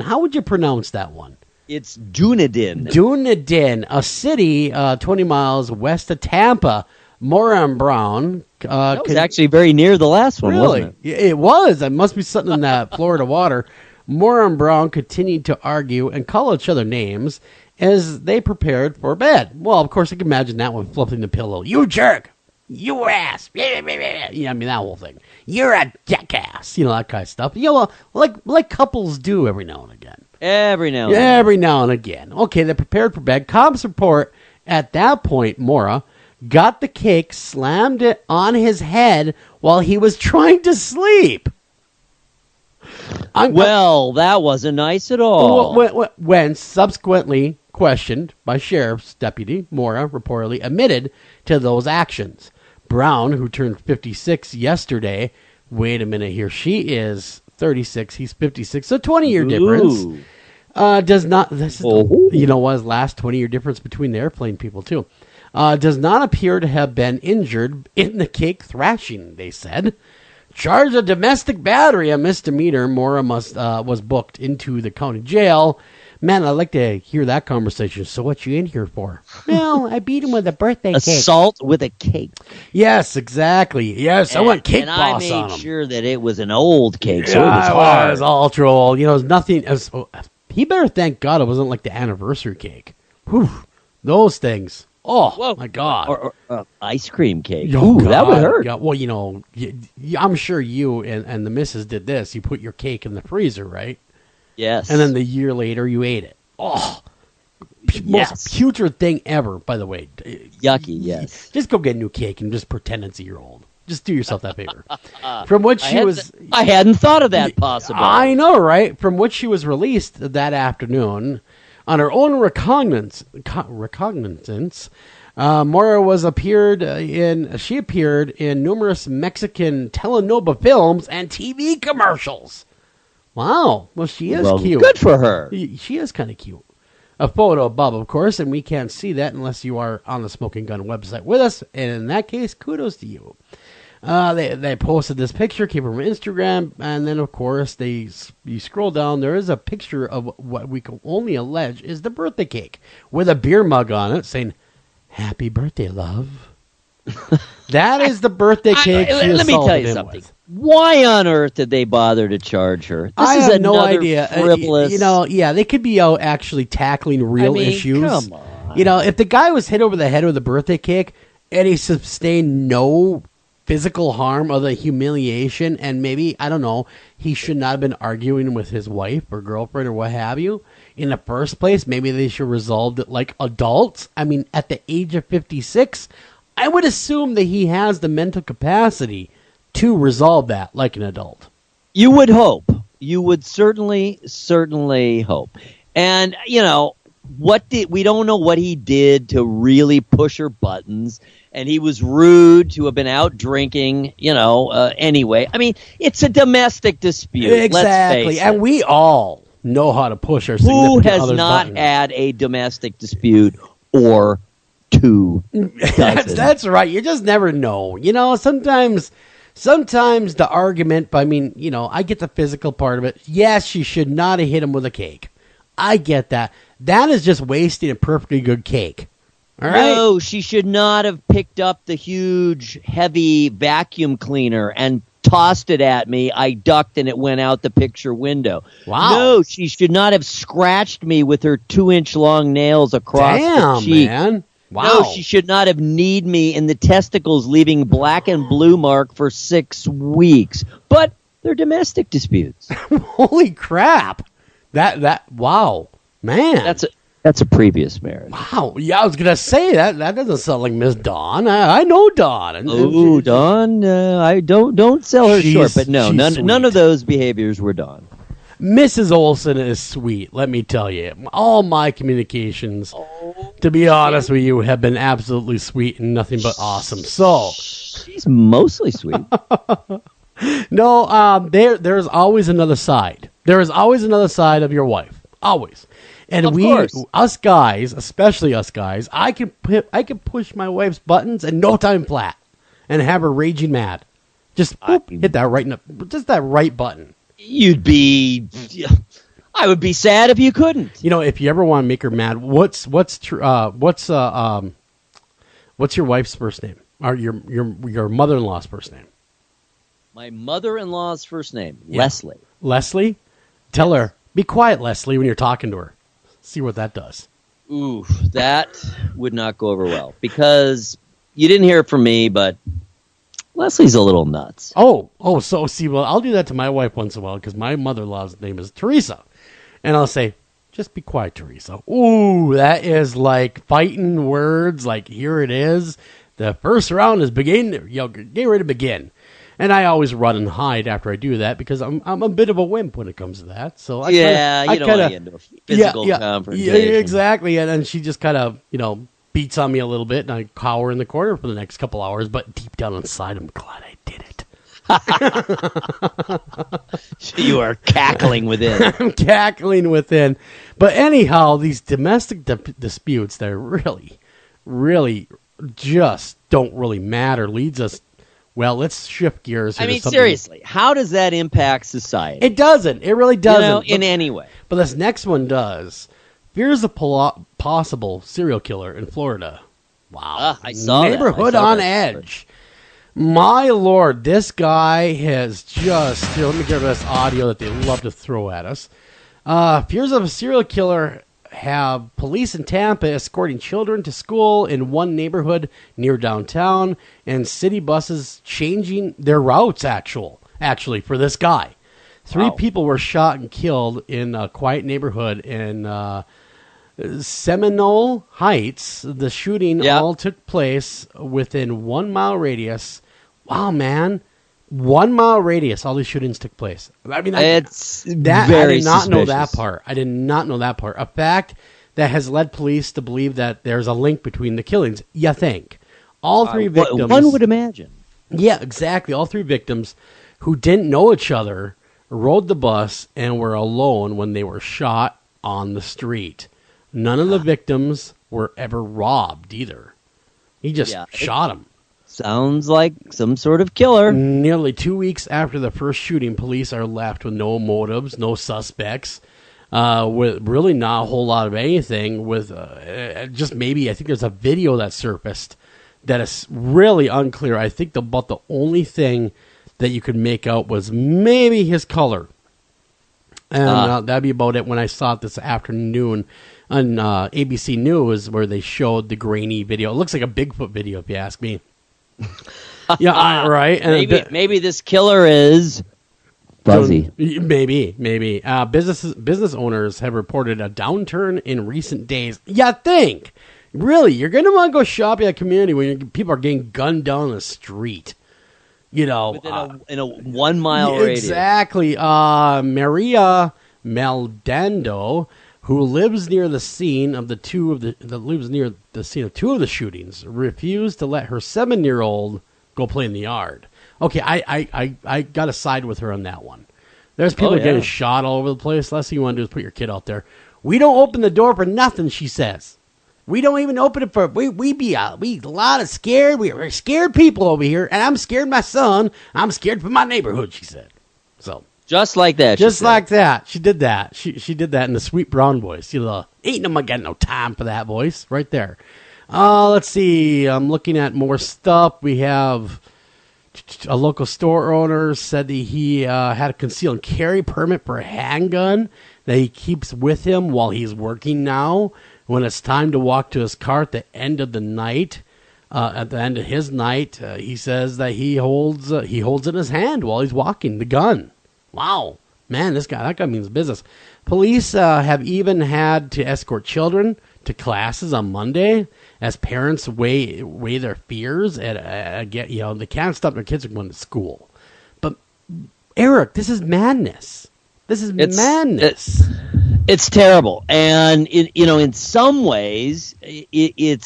How would you pronounce that one? It's Dunedin. Dunedin, a city 20 miles west of Tampa. Maura and Brown. That was actually very near the last one, wasn't it? It was. It must be something in that Florida water. Maura and Brown continued to argue and call each other names as they prepared for bed. Well, of course, I can imagine that one flipping the pillow. You jerk! You ass! Yeah, I mean, that whole thing. You're a jackass! You know, that kind of stuff. You know, like couples do every now and again. Every now and again. Okay, they prepared for bed. Cops report at that point, Maura got the cake, slammed it on his head while he was trying to sleep. That wasn't nice at all. When subsequently questioned by sheriff's deputy, Maura reportedly admitted to those actions. Brown, who turned 56 yesterday, wait a minute here, she is 36, he's 56, so 20-year difference. Does not, this is, you know what, his last 20-year difference between the airplane people, too. Does not appear to have been injured in the cake thrashing, they said. Charged of domestic battery, a misdemeanor. Maura was booked into the county jail. Man, I'd like to hear that conversation. So what you in here for? Well, I beat him with a birthday cake. Assault with a cake. Yes, exactly. Yes, I went cake boss on him. And I made sure that it was an old cake, so it was hard. It was ultra old. You know, nothing. He better thank God it wasn't like the anniversary cake. Whew, those things. Oh, whoa. My God. Or ice cream cake. Ooh, that would hurt. Yeah, well, you know, I'm sure you and the missus did this. You put your cake in the freezer, right? Yes. And then the year later, you ate it. Oh, most putrid thing ever, by the way. Yucky, yes. Just go get a new cake and just pretend it's a year old. Just do yourself that favor. From what I hadn't thought of that possible. I know, right? From which she was released that afternoon on her own recognizance. Maura appeared in numerous Mexican telenovela films and TV commercials. Wow. Well, she is cute. Good for her. She is kind of cute. A photo above, of course, and we can't see that unless you are on the Smoking Gun website with us. And in that case, kudos to you. They posted this picture, came from Instagram, and then, of course, you scroll down. There is a picture of what we can only allege is the birthday cake with a beer mug on it saying, "Happy birthday, love." That is the birthday cake. Let me tell you something. Why on earth did they bother to charge her? I have no idea. Frivolous. They could be out actually tackling real issues. Come on. If the guy was hit over the head with a birthday cake and he sustained no physical harm other than humiliation, and maybe, I don't know, he should not have been arguing with his wife or girlfriend or what have you in the first place. Maybe they should resolve it like adults. I mean, at the age of 56, I would assume that he has the mental capacity to resolve that like an adult. You would hope. You would certainly hope. And, we don't know what he did to really push her buttons. And he was rude to have been out drinking, anyway. I mean, it's a domestic dispute. Exactly. Let's face it. And we all know how to push our significant Who has other's not buttons. had a domestic dispute or two? That's right. You just never know. Sometimes the argument, I get the physical part of it. Yes, she should not have hit him with a cake. I get that. That is just wasting a perfectly good cake. All right? No, she should not have picked up the huge, heavy vacuum cleaner and tossed it at me. I ducked and it went out the picture window. Wow. No, she should not have scratched me with her 2-inch long nails across the cheek. Man. Wow. No, she should not have kneed me in the testicles, leaving black and blue mark for 6 weeks. But they're domestic disputes. Holy crap. Wow. Man. That's a previous marriage. Wow. Yeah, I was going to say that. That doesn't sound like Miss Dawn. I know Dawn. Oh, Dawn. I don't sell her short, but no, none of those behaviors were Dawn. Mrs. Olsen is sweet, let me tell you. All my communications to be honest with you, have been absolutely sweet and nothing but awesome. So she's mostly sweet. No, there's always another side. There is always another side of your wife. Always. And of course. us guys, especially us guys, I can push my wife's buttons in no time flat and have her raging mad. Just hit that just that right button. I would be sad if you couldn't. If you ever want to make her mad, what's your wife's first name? Or your mother-in-law's first name? My mother-in-law's first name, Yeah. Leslie. Leslie? Tell her, be quiet, Leslie, when you're talking to her. See what that does. Ooh, that would not go over well. Because you didn't hear it from me, but Leslie's a little nuts. So see, well, I'll do that to my wife once in a while because my mother-in-law's name is Teresa. And I'll say, just be quiet, Teresa. Ooh, that is like fighting words. Like, here it is. The first round is begin. Get ready to begin. And I always run and hide after I do that because I'm a bit of a wimp when it comes to that. So you don't want to get into a physical confrontation. Yeah, exactly. And then she just kind of, beats on me a little bit, and I cower in the corner for the next couple hours. But deep down inside, I'm glad I did it. You are cackling within. I'm cackling within. But anyhow, these domestic disputes that really, really just don't really matter leads us. Well, let's shift gears. I mean, seriously, how does that impact society? It doesn't. It really doesn't. In any way. But this next one does. Fears a possible serial killer in Florida. Wow. I saw Neighborhood on edge. My Lord, this guy has just... Here, let me give us audio that they love to throw at us. Fears of a serial killer have police in Tampa escorting children to school in one neighborhood near downtown, and city buses changing their routes, actually, for this guy. Three people were shot and killed in a quiet neighborhood in Seminole Heights. The shooting all took place within 1 mile radius. Wow, man. 1 mile radius, all these shootings took place. I mean, I did not know that part. I did not know that part. A fact that has led police to believe that there's a link between the killings. You think. All three victims... One would imagine. Yeah, exactly. All three victims who didn't know each other rode the bus and were alone when they were shot on the street. None of the victims were ever robbed either. He just shot them. Sounds like some sort of killer. Nearly 2 weeks after the first shooting, police are left with no motives, no suspects, with really not a whole lot of anything. With just maybe, I think there's a video that surfaced that is really unclear. I think about the only thing that you could make out was maybe his color. And that'd be about it when I saw it this afternoon on ABC News where they showed the grainy video. It looks like a Bigfoot video if you ask me. Yeah, right. And maybe this killer is fuzzy. Maybe. Business owners have reported a downturn in recent days. You think? Really? You're going to want to go shopping at a community when people are getting gunned down the street. In a 1 mile radius. Exactly. Maria Maldonado, who lives near the scene of two of the shootings, refused to let her 7-year-old go play in the yard. Okay, I got to side with her on that one. There's people getting shot all over the place. Last thing you want to do is put your kid out there. We don't open the door for nothing, she says. We don't even open it for we a lot of scared. We're scared people over here, and I'm scared my son. I'm scared for my neighborhood, she said. So just like that. Just like that. She did that. She did that in the sweet brown voice. Ain't nobody got no time for that voice right there. Let's see. I'm looking at more stuff. We have a local store owner said that he had a concealed carry permit for a handgun that he keeps with him while he's working now. When it's time to walk to his car at the end of the night, at the end of his night, he says that he holds in his hand while he's walking the gun. Wow, man, that guy means business. Police have even had to escort children to classes on Monday as parents weigh their fears. They can't stop their kids from going to school. But Eric, this is madness. This is madness. It's terrible, and in some ways, you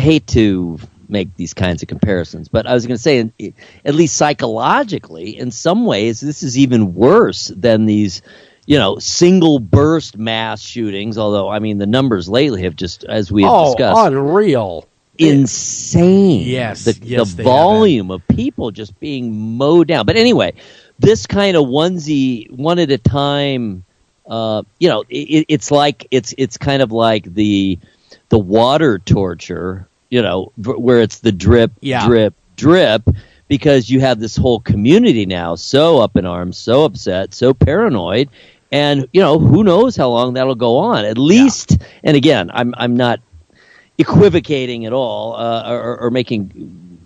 hate to make these kinds of comparisons, but I was going to say, at least psychologically, in some ways, this is even worse than these, single burst mass shootings. Although, I mean, the numbers lately have just, as we have discussed, unreal, insane. Yes, the volume of people just being mowed down. But anyway, this kind of onesie, one at a time. It's kind of like the water torture, where it's the drip, drip, because you have this whole community now so up in arms, so upset, so paranoid, and who knows how long that'll go on. At least, and again, I'm not equivocating at all or making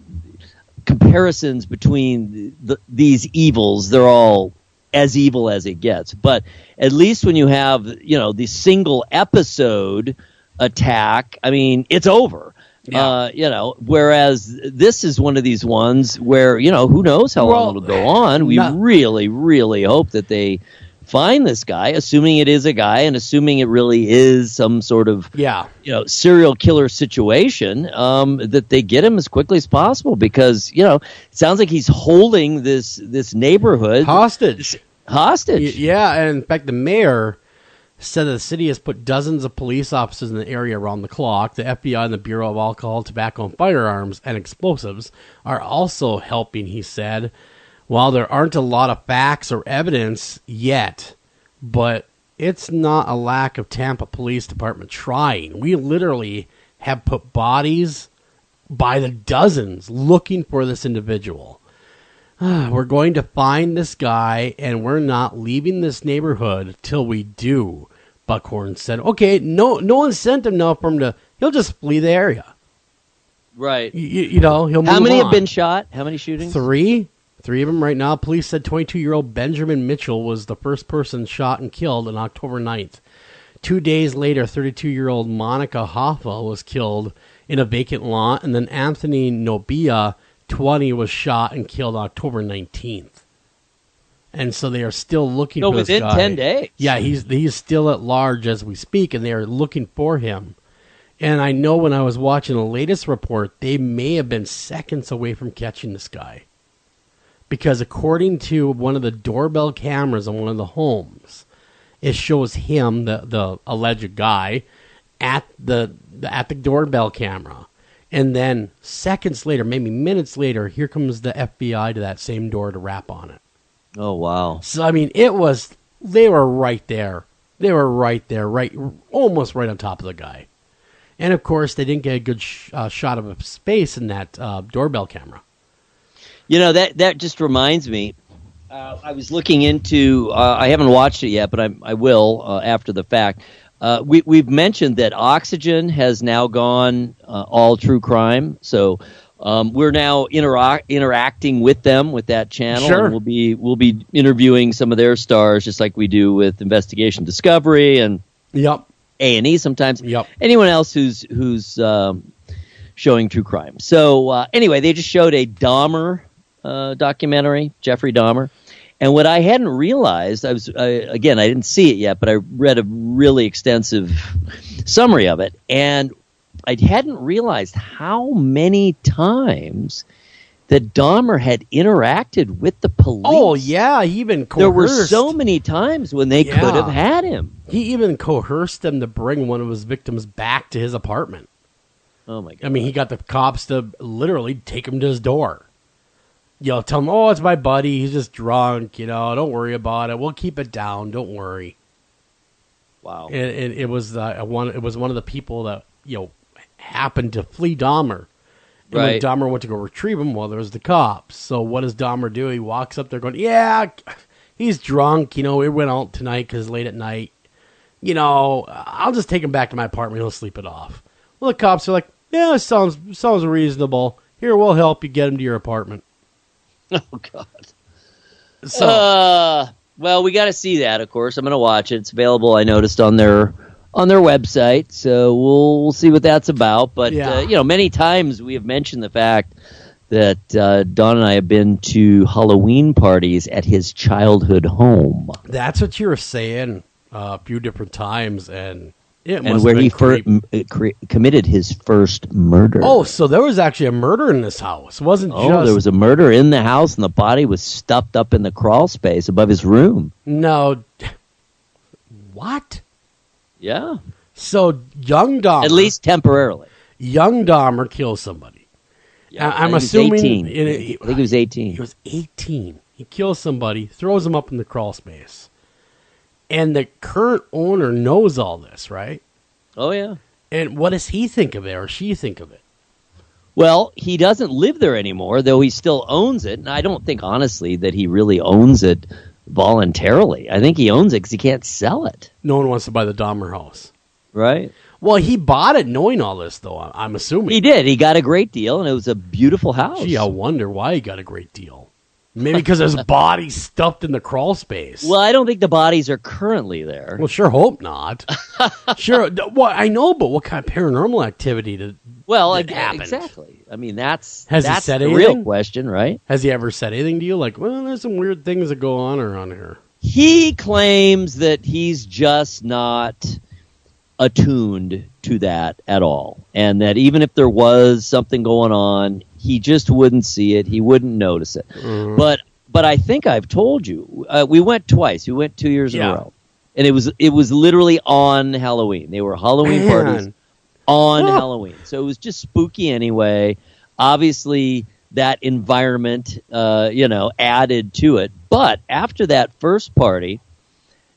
comparisons between these evils. They're all as evil as it gets, but at least when you have the single episode attack, I mean, it's over. Whereas this is one of these ones where who knows how long it'll go on. We really, really hope that they find this guy, assuming it is a guy, and assuming it really is some sort of serial killer situation, that they get him as quickly as possible, because it sounds like he's holding this neighborhood hostage. Yeah, and in fact, the mayor said that the city has put dozens of police officers in the area around the clock. The FBI and the Bureau of Alcohol, Tobacco, and Firearms and Explosives are also helping, he said. While there aren't a lot of facts or evidence yet, but it's not a lack of Tampa Police Department trying. We literally have put bodies by the dozens looking for this individual. We're going to find this guy, and we're not leaving this neighborhood till we do, Buckhorn said. Okay, no incentive now for him he'll just flee the area. Right. He'll move on. How many have been shot? How many shootings? Three of them right now. Police said 22-year-old Benjamin Mitchell was the first person shot and killed on October 9th. 2 days later, 32-year-old Monica Hoffa was killed in a vacant lot, and then Anthony Nobia, 20, was shot and killed October 19th. And so they are still looking for this guy. Within 10 days. Yeah, he's still at large as we speak, and they are looking for him. And I know when I was watching the latest report, they may have been seconds away from catching this guy. Because according to one of the doorbell cameras on one of the homes, it shows him, the alleged guy, at the doorbell camera. And then seconds later, maybe minutes later, here comes the FBI to that same door to rap on it. Oh, wow. So, I mean, they were right there. They were right there, almost right on top of the guy. And, of course, they didn't get a good shot of a space in that doorbell camera. That just reminds me. I was looking into, I haven't watched it yet, but I will after the fact. We've mentioned that Oxygen has now gone all true crime, so we're now interacting with them, with that channel. Sure. And we'll be interviewing some of their stars, just like we do with Investigation Discovery and A&E sometimes. Yep. Anyone else who's showing true crime. So anyway, they just showed a Dahmer documentary, Jeffrey Dahmer. And what I hadn't realized, I didn't see it yet, but I read a really extensive summary of it, and I hadn't realized how many times that Dahmer had interacted with the police. Oh, yeah, he even coerced. There were so many times when they could have had him. He even coerced them to bring one of his victims back to his apartment. Oh, my God. I mean, he got the cops to literally take him to his door. Tell him, oh, it's my buddy. He's just drunk. Don't worry about it. We'll keep it down. Don't worry. Wow. And it was one of the people that happened to flee Dahmer. And when Dahmer went to go retrieve him, well, there was the cops. So what does Dahmer do? He walks up there going, yeah, he's drunk. We went out tonight because late at night. I'll just take him back to my apartment. He'll sleep it off. Well, the cops are like, yeah, sounds reasonable. Here, we'll help you get him to your apartment. Oh, God. So, well, we got to see that, of course. I'm going to watch it. It's available, I noticed, on their website. So we'll see what that's about. But, many times we have mentioned the fact that Don and I have been to Halloween parties at his childhood home. That's what you were saying. a few different times, and where he committed his first murder. Oh, so there was actually a murder in this house. It wasn't just... there was a murder in the house, and the body was stuffed up in the crawl space above his room. No. What? Yeah. So young Dahmer... At least temporarily. Young Dahmer kills somebody. Yeah, I'm assuming... I think he was 18. He was 18. He kills somebody, throws him up in the crawl space. And the current owner knows all this, right? Oh, yeah. And what does he think of it, or she think of it? Well, he doesn't live there anymore, though he still owns it. And I don't think, honestly, that he really owns it voluntarily. I think he owns it because he can't sell it. No one wants to buy the Dahmer house. Right. Well, he bought it knowing all this, though, I'm assuming. He did. He got a great deal, and it was a beautiful house. Gee, I wonder why he got a great deal. Maybe because his body's stuffed in the crawl space. Well, I don't think the bodies are currently there. Well, sure hope not. Sure. Well, I know, but what kind of paranormal activity happened? Exactly. I mean, that's he said the anything? Real question, right? Has he ever said anything to you? Like, well, there's some weird things that go on around here. He claims that he's just not attuned to that at all. And that even if there was something going on, he just wouldn't see it. He wouldn't notice it. Mm-hmm. But I think I've told you, we went twice. We went 2 years in a row. And it was literally on Halloween. They were Halloween parties on Halloween. So it was just spooky anyway. Obviously, that environment, added to it. But after that first party,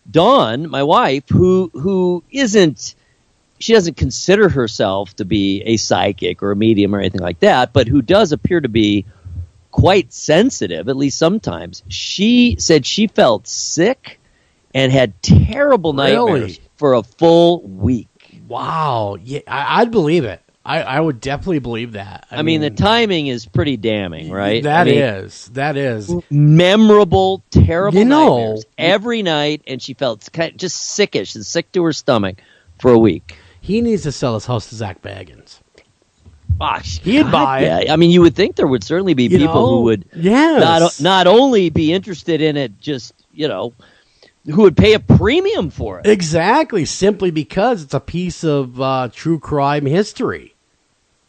Dawn, my wife, who isn't, she doesn't consider herself to be a psychic or a medium or anything like that, but who does appear to be quite sensitive, at least sometimes. She said she felt sick and had terrible nightmares for a full week. Wow. Yeah, I'd believe it. I would definitely believe that. I mean, the timing is pretty damning, right? That is. Memorable, terrible nightmares every night, and she felt just sickish and sick to her stomach for a week. He needs to sell his house to Zach Baggins. Gosh, he'd buy it. I mean, you would think there would certainly be people who would not only be interested in it, just, who would pay a premium for it. Exactly, simply because it's a piece of true crime history.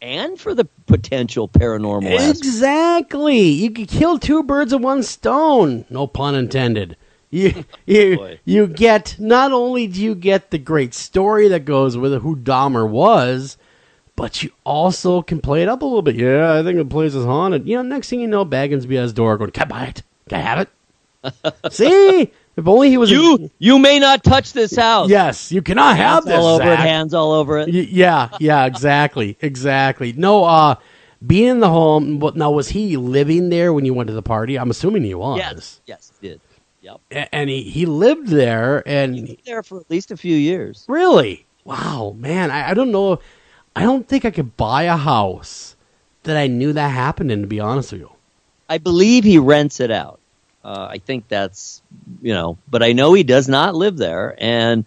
And for the potential paranormal aspect. Exactly. You could kill two birds with one stone. No pun intended. You get, not only do you get the great story that goes with it, who Dahmer was, but you also can play it up a little bit. Yeah, I think the place is haunted. Next thing you know, Baggins be at his door going, can I buy it? Can I have it? See? If only he was... You may not touch this house. Yes, you cannot have this, hands all over it. Yeah, exactly. No, being in the home... Now, was he living there when you went to the party? I'm assuming he was. Yes, he did. Yep. And he lived there, and... He lived there for at least a few years. Really? Wow, man, I don't know... I don't think I could buy a house that I knew that happened in, to be honest with you. I believe he rents it out. I think that's, but I know he does not live there. And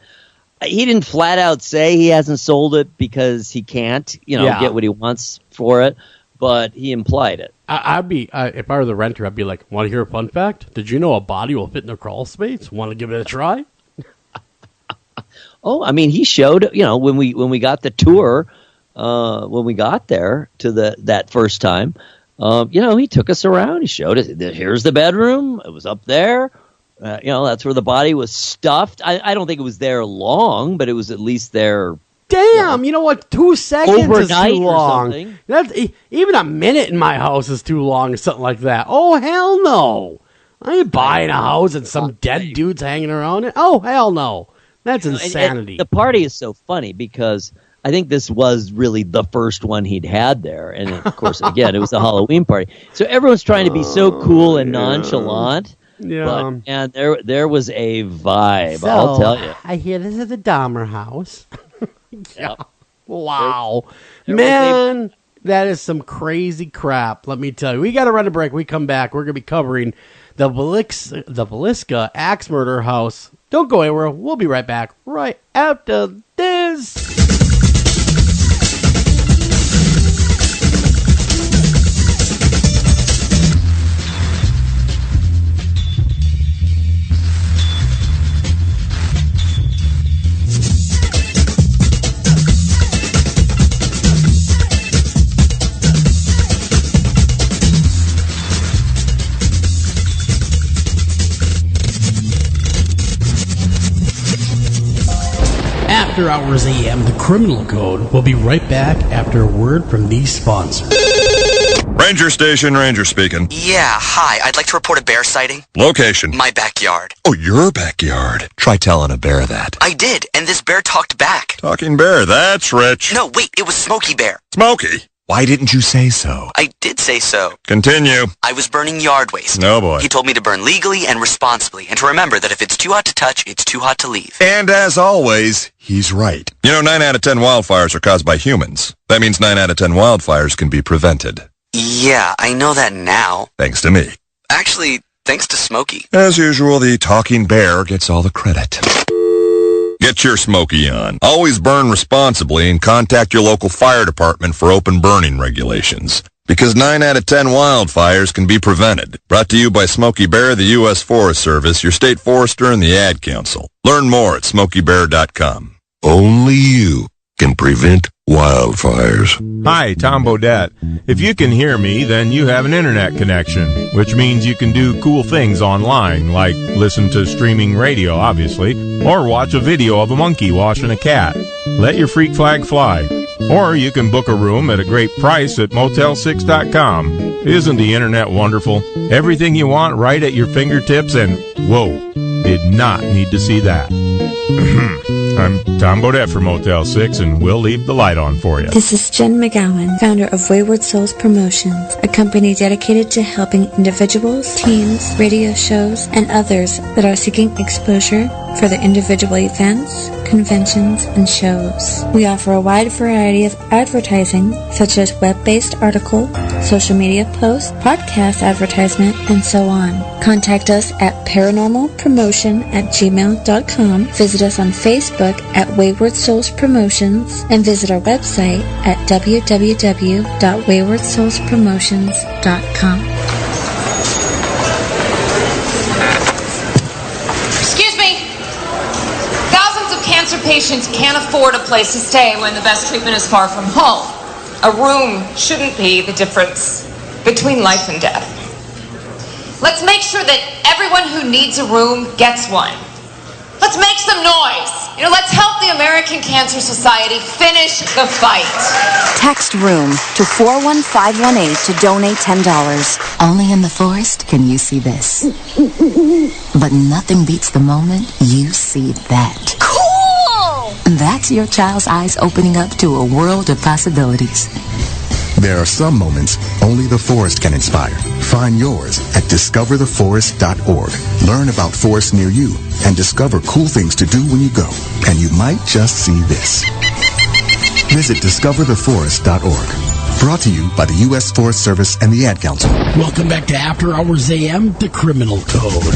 he didn't flat out say he hasn't sold it because he can't, get what he wants for it. But he implied it. I'd be, if I were the renter, I'd be like, want to hear a fun fact? Did you know a body will fit in a crawl space? Want to give it a try? Oh, I mean, he showed, when we got the tour, when we got there to that first time, he took us around. He showed us, here's the bedroom. It was up there. That's where the body was stuffed. I don't think it was there long, but it was at least there. Damn, you know what? 2 seconds is too long. Something. That's, even a minute in my house is too long or something like that. Oh, hell no. I ain't buying a house and some dead dude's hanging around it. Oh, hell no. That's insanity. And the party is so funny because I think this was really the first one he'd had there. And, of course, again, it was a Halloween party. So everyone's trying to be so cool and nonchalant. Yeah. And there was a vibe, So, I'll tell you. I hear this is the Dahmer house. Yeah. Yep. Wow. Man, that is some crazy crap, let me tell you. We got to run a break. We come back. We're going to be covering the Villisca Ax Murder House. Don't go anywhere. We'll be right back right after this. After Hours AM, the Criminal Code. We'll be right back after a word from these sponsors. Ranger Station, Ranger speaking. Yeah, hi. I'd like to report a bear sighting. Location. My backyard. Oh, your backyard. Try telling a bear that. I did, and this bear talked back. Talking bear, that's rich. No, wait, it was Smokey Bear. Smokey? Why didn't you say so? I did say so. Continue. I was burning yard waste. No, boy. He told me to burn legally and responsibly, and to remember that if it's too hot to touch, it's too hot to leave. And as always, he's right. You know, 9 out of 10 wildfires are caused by humans. That means 9 out of 10 wildfires can be prevented. Yeah, I know that now. Thanks to me. Actually, thanks to Smokey. As usual, the talking bear gets all the credit. Get your Smokey on. Always burn responsibly and contact your local fire department for open burning regulations. Because 9 out of 10 wildfires can be prevented. Brought to you by Smokey Bear, the U.S. Forest Service, your state forester, and the Ad Council. Learn more at smokeybear.com. Only you can prevent wildfires. Hi, Tom Bodette. If you can hear me, then you have an internet connection, which means you can do cool things online, like listen to streaming radio, obviously, or watch a video of a monkey washing a cat. Let your freak flag fly. Or you can book a room at a great price at Motel6.com. Isn't the internet wonderful? Everything you want right at your fingertips, and whoa, did not need to see that. I'm Tom Bodette for Motel 6, and we'll leave the light on for you. This is Jen McGowan, founder of Wayward Souls Promotions, a company dedicated to helping individuals, teams, radio shows, and others that are seeking exposure for their individual events, conventions, and shows. We offer a wide variety of advertising, such as web-based article, social media posts, podcast advertisement, and so on. Contact us at paranormalpromotion@gmail.com, visit us on Facebook at Wayward Souls Promotions, and visit our website at www.waywardsoulspromotions.com. Excuse me. Thousands of cancer patients can't afford a place to stay when the best treatment is far from home. A room shouldn't be the difference between life and death. Let's make sure that everyone who needs a room gets one. Let's make some noise. Let's help the American Cancer Society finish the fight. Text ROOM to 41518 to donate $10. Only in the forest can you see this. But nothing beats the moment you see that. Cool! That's your child's eyes opening up to a world of possibilities. There are some moments only the forest can inspire. Find yours at discovertheforest.org. Learn about forests near you and discover cool things to do when you go. And you might just see this. Visit discovertheforest.org. Brought to you by the U.S. Forest Service and the Ad Council. Welcome back to After Hours AM, the Criminal Code.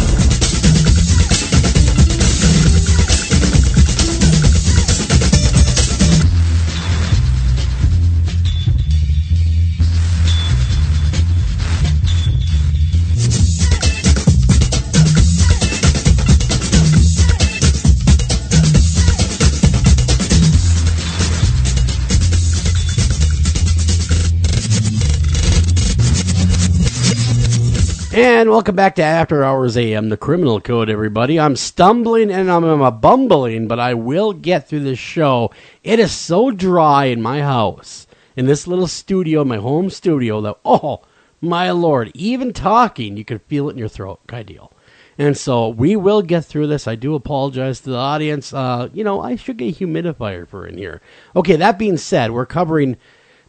And welcome back to After Hours AM, the Criminal Code, everybody. I'm stumbling and I'm bumbling, but I will get through this show. It is so dry in my house, in this little studio, my home studio, that, oh, my Lord, even talking, you can feel it in your throat, kind of deal. And so we will get through this. I do apologize to the audience. I should get a humidifier for in here. Okay, that being said, we're covering,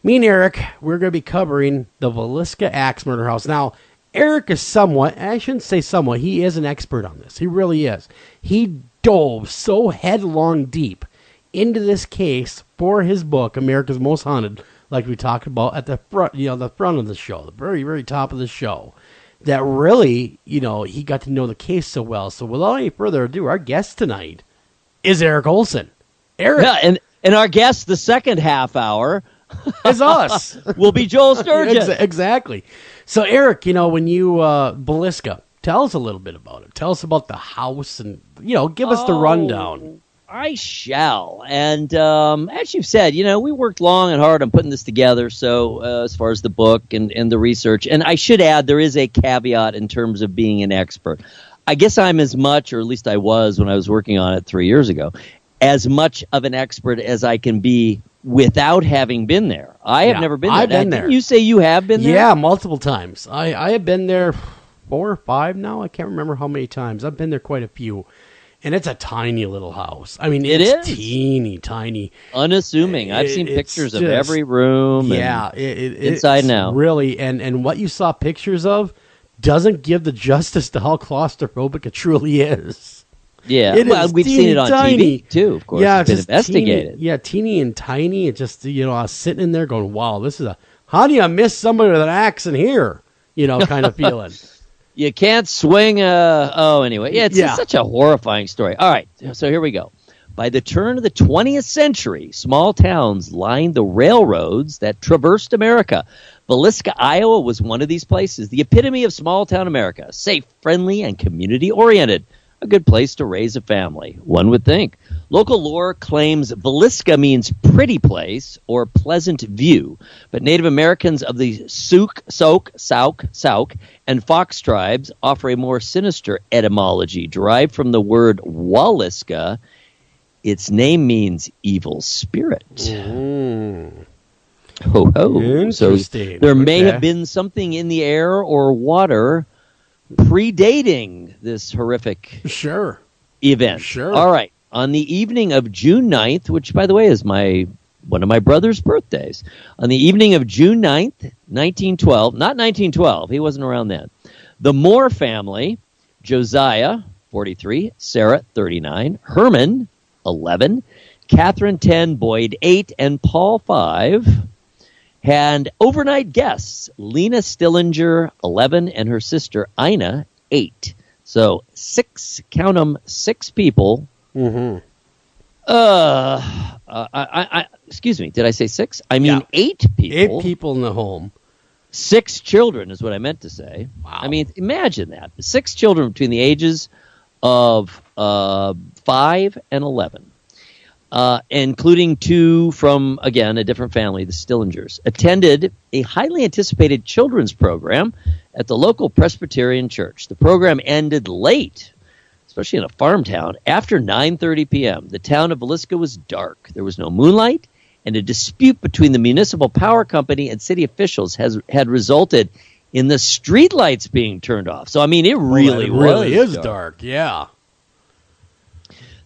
me and Eric, we're going to be covering the Villisca Ax Murder House. Now, Eric is somewhat, I shouldn't say somewhat, he is an expert on this. He really is. He dove so headlong deep into this case for his book, America's Most Haunted, like we talked about at the front, the front of the show, the very, very top of the show, that really, he got to know the case so well. So without any further ado, our guest tonight is Eric Olsen. Eric. Yeah, and our guest the second half hour is us. Will be Joel Sturgis. Exactly. So, Eric, when you, Villisca, tell us a little bit about it. Tell us about the house and, give us the rundown. I shall. And as you've said, we worked long and hard on putting this together. So as far as the book and the research, and I should add, there is a caveat in terms of being an expert. I guess I'm as much, or at least I was when I was working on it 3 years ago, as much of an expert as I can be without having been there. I have never been there. I've been there. Didn't you say you have been there? Yeah, multiple times. I have been there 4 or 5 now. I can't remember how many times. I've been there quite a few. And it's a tiny little house. I mean, it's teeny tiny. Unassuming. I've seen pictures of every room. Yeah. Inside and out. Really, and what you saw pictures of doesn't give the justice to how claustrophobic it truly is. Yeah. We've seen it on TV, too, of course. Yeah, it's been investigated. Teeny and tiny. It just, I was sitting in there going, wow, this is how do you miss somebody with an axe in here? Kind of feeling. You can't swing anyway. Yeah, it's such a horrifying story. All right, so here we go. By the turn of the 20th century, small towns lined the railroads that traversed America. Villisca, Iowa was one of these places, the epitome of small-town America. Safe, friendly, and community-oriented. A good place to raise a family, one would think. Local lore claims Villisca means pretty place or pleasant view, but Native Americans of the Sauk, and Fox tribes offer a more sinister etymology derived from the word Walliska. Its name means evil spirit. Ho ho. So there may have been something in the air or water predating this horrific event. Sure. All right. On the evening of June 9th, which, by the way, is one of my brother's birthdays, on the evening of June 9th, 1912, not 1912, he wasn't around then, the Moore family, Josiah, 43, Sarah, 39, Herman, 11, Catherine, 10, Boyd, 8, and Paul, 5, had overnight guests, Lena Stillinger, 11, and her sister, Ina, 8. So 6, count them, 6 people. Mm-hmm. Excuse me, did I say 6? I mean 8 people. 8 people in the home. 6 children is what I meant to say. Wow. I mean, imagine that. 6 children between the ages of 5 and 11. Including 2 from, again, a different family, the Stillingers, attended a highly anticipated children's program at the local Presbyterian church. The program ended late, especially in a farm town, after 9:30 p.m. The town of Villisca was dark. There was no moonlight, and a dispute between the municipal power company and city officials had resulted in the streetlights being turned off. So, I mean, it really is dark. Yeah.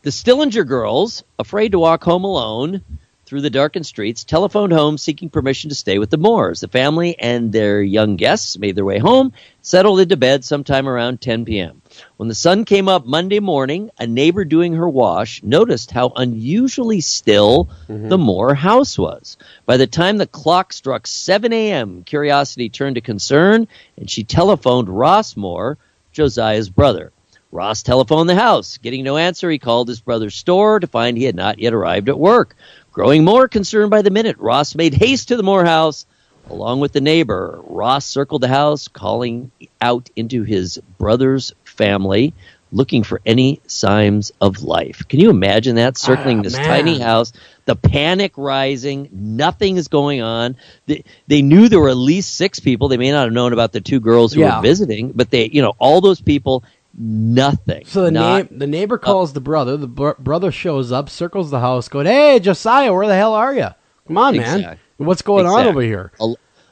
The Stillinger girls, afraid to walk home alone through the darkened streets, telephoned home seeking permission to stay with the Moores. The family and their young guests made their way home, settled into bed sometime around 10 p.m. When the sun came up Monday morning, a neighbor doing her wash noticed how unusually still the Moore house was. By the time the clock struck 7 a.m., curiosity turned to concern, and she telephoned Ross Moore, Josiah's brother. Ross telephoned the house. Getting no answer, he called his brother's store to find he had not yet arrived at work. Growing more concerned by the minute, Ross made haste to the Moore house. Along with the neighbor, Ross circled the house, calling out into his brother's family, looking for any signs of life. Can you imagine that? Circling this tiny house, the panic rising, nothing is going on. They knew there were at least 6 people. They may not have known about the 2 girls who were visiting, but all those people... Nothing. So the neighbor calls the brother. The brother shows up, circles the house, going, "Hey, Josiah, where the hell are you? Come on, man. What's going on over here?"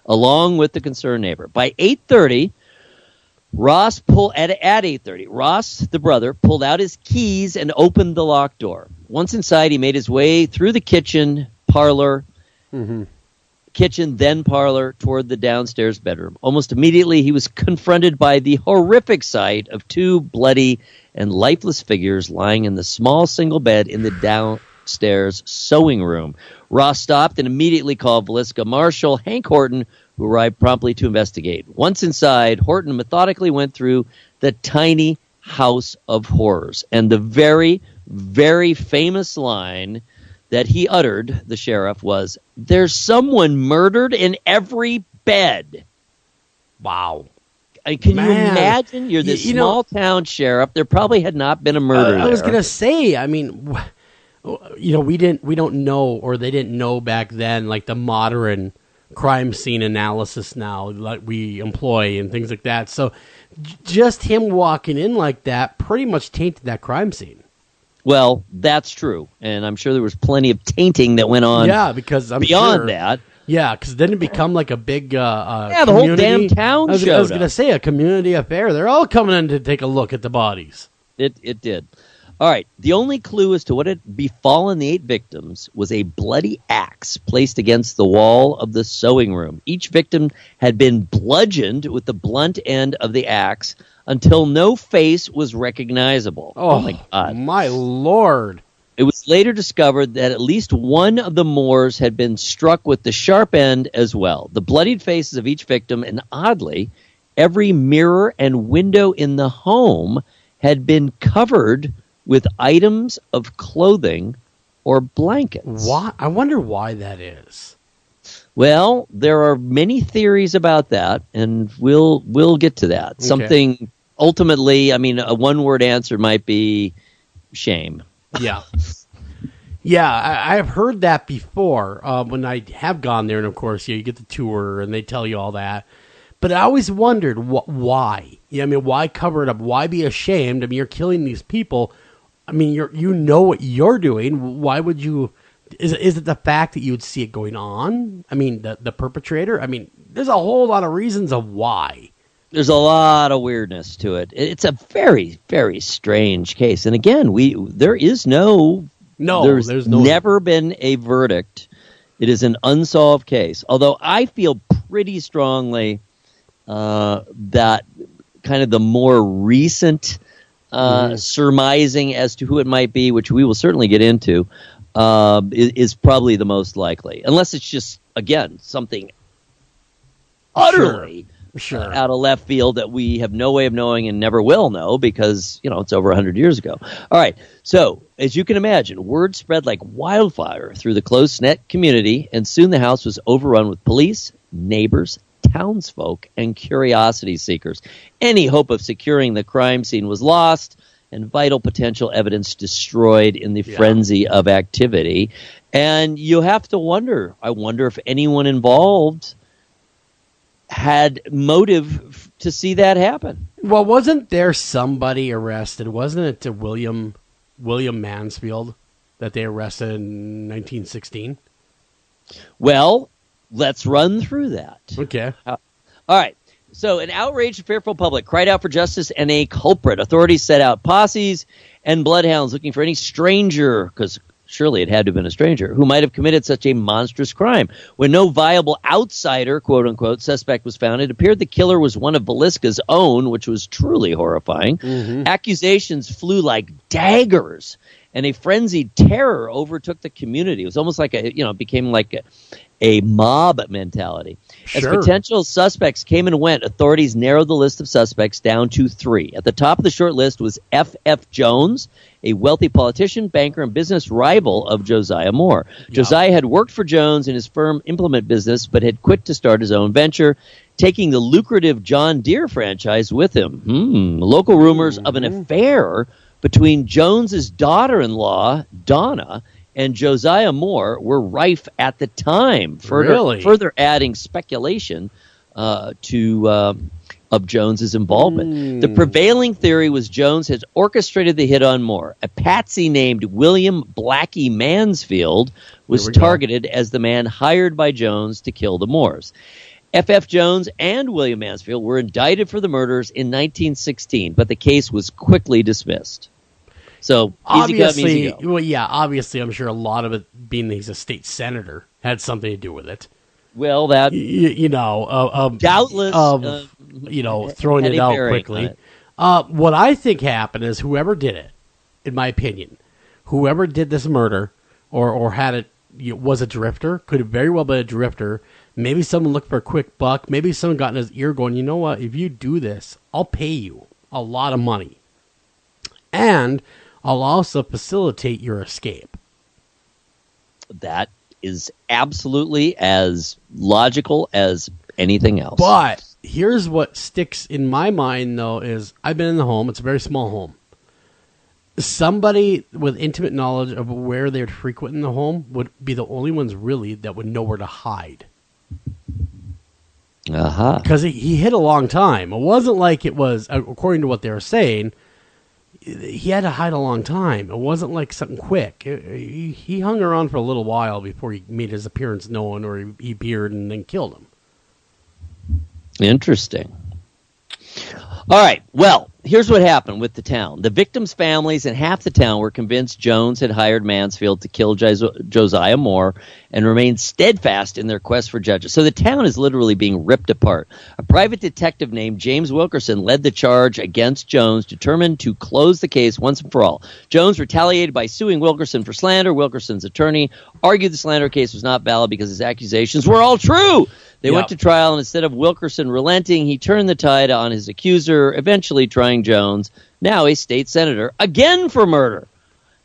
Along with the concerned neighbor. By 8:30, Ross at 8:30, Ross, the brother, pulled out his keys and opened the locked door. Once inside, he made his way through the kitchen, then parlor, toward the downstairs bedroom. Almost immediately, he was confronted by the horrific sight of 2 bloody and lifeless figures lying in the small single bed in the downstairs sewing room. Ross stopped and immediately called Villisca Marshal Hank Horton, who arrived promptly to investigate. Once inside, Horton methodically went through the tiny house of horrors. And the very, very famous line that he uttered, the sheriff, was, "There's someone murdered in every bed." Wow. Can you imagine? You're this small-town sheriff. There probably had not been a murder I was going to say, I mean, we don't know, or they didn't know back then, like the modern crime scene analysis now like we employ and things like that. So just him walking in like that pretty much tainted that crime scene. Well, that's true, and I'm sure there was plenty of tainting that went on. Yeah, because I'm beyond sure, that. Yeah, because then it become like a big the whole damn town I was showed going to up. say a community affair. They're all coming in to take a look at the bodies. It did. All right. The only clue as to what had befallen the 8 victims was a bloody axe placed against the wall of the sewing room. Each victim had been bludgeoned with the blunt end of the axe until no face was recognizable. Oh my God. My Lord. It was later discovered that at least one of the Moores had been struck with the sharp end as well. The bloodied faces of each victim, and oddly, every mirror and window in the home had been covered with items of clothing or blankets. Why? I wonder why that is. Well, there are many theories about that, and we'll get to that. Okay. Something ultimately, I mean, a one-word answer might be shame. Yeah. Yeah, I have heard that before when I have gone there. And, of course, you get the tour and they tell you all that. But I always wondered why. Yeah, I mean, why cover it up? Why be ashamed? I mean, you're killing these people. I mean, you know what you're doing. Why would you? Is it the fact that you would see it going on? I mean, the perpetrator? I mean, there's a whole lot of reasons of why. There's a lot of weirdness to it. It's a very, very strange case. And again, there's never been a verdict. It is an unsolved case. Although I feel pretty strongly that kind of the more recent surmising as to who it might be, which we will certainly get into, is probably the most likely. Unless it's just, again, something utterly out of left field that we have no way of knowing and never will know because, it's over 100 years ago. All right. So, as you can imagine, word spread like wildfire through the close-knit community, and soon the house was overrun with police, neighbors, townsfolk, and curiosity seekers. Any hope of securing the crime scene was lost, and vital potential evidence destroyed in the frenzy of activity. And you have to wonder, I wonder if anyone involved had motive to see that happen. Well, wasn't there somebody arrested? Wasn't it to William Mansfield that they arrested in 1916? Well, let's run through that. Okay. All right. So an outraged and fearful public cried out for justice and a culprit. Authorities set out posses and bloodhounds looking for any stranger, because surely it had to have been a stranger, who might have committed such a monstrous crime. When no viable outsider, quote-unquote, suspect was found, it appeared the killer was one of Villisca's own, which was truly horrifying. Mm-hmm. Accusations flew like daggers, and a frenzied terror overtook the community. It was almost like it became like a mob mentality. As potential suspects came and went, authorities narrowed the list of suspects down to 3. At the top of the short list was F.F. Jones, a wealthy politician, banker, and business rival of Josiah Moore. Yeah. Josiah had worked for Jones in his firm implement business, but had quit to start his own venture, taking the lucrative John Deere franchise with him. Local rumors of an affair between Jones's daughter-in-law, Donna, and Josiah Moore were rife at the time, further adding speculation of Jones's involvement. The prevailing theory was Jones had orchestrated the hit on Moore. A patsy named William Blackie Mansfield was targeted as the man hired by Jones to kill the Moores. F.F. Jones and William Mansfield were indicted for the murders in 1916, but the case was quickly dismissed. So, obviously, obviously, I'm sure a lot of it, being that he's a state senator, had something to do with it. Well, that doubtless, throwing it out quickly. What I think happened is whoever did it, in my opinion, whoever did this murder or had it was a drifter. Could have very well been a drifter. Maybe someone looked for a quick buck. Maybe someone got in his ear going, you know what? If you do this, I'll pay you a lot of money, and I'll also facilitate your escape. That is absolutely as logical as anything else. But here's what sticks in my mind, though, is I've been in the home. It's a very small home. Somebody with intimate knowledge of where they're frequenting the home would be the only ones really that would know where to hide. Because he hid a long time. It wasn't like it was, according to what they were saying, he had to hide a long time. It wasn't like something quick. He hung around for a little while before he made his appearance known, or he appeared and then killed him. Interesting. All right. Well, here's what happened with the town. The victims' families and half the town were convinced Jones had hired Mansfield to kill Josiah Moore and remained steadfast in their quest for judges. So the town is literally being ripped apart. A private detective named James Wilkerson led the charge against Jones, determined to close the case once and for all. Jones retaliated by suing Wilkerson for slander. Wilkerson's attorney argued the slander case was not valid because his accusations were all true. They went to trial, and instead of Wilkerson relenting, he turned the tide on his accuser, eventually trying Jones, now a state senator, again for murder.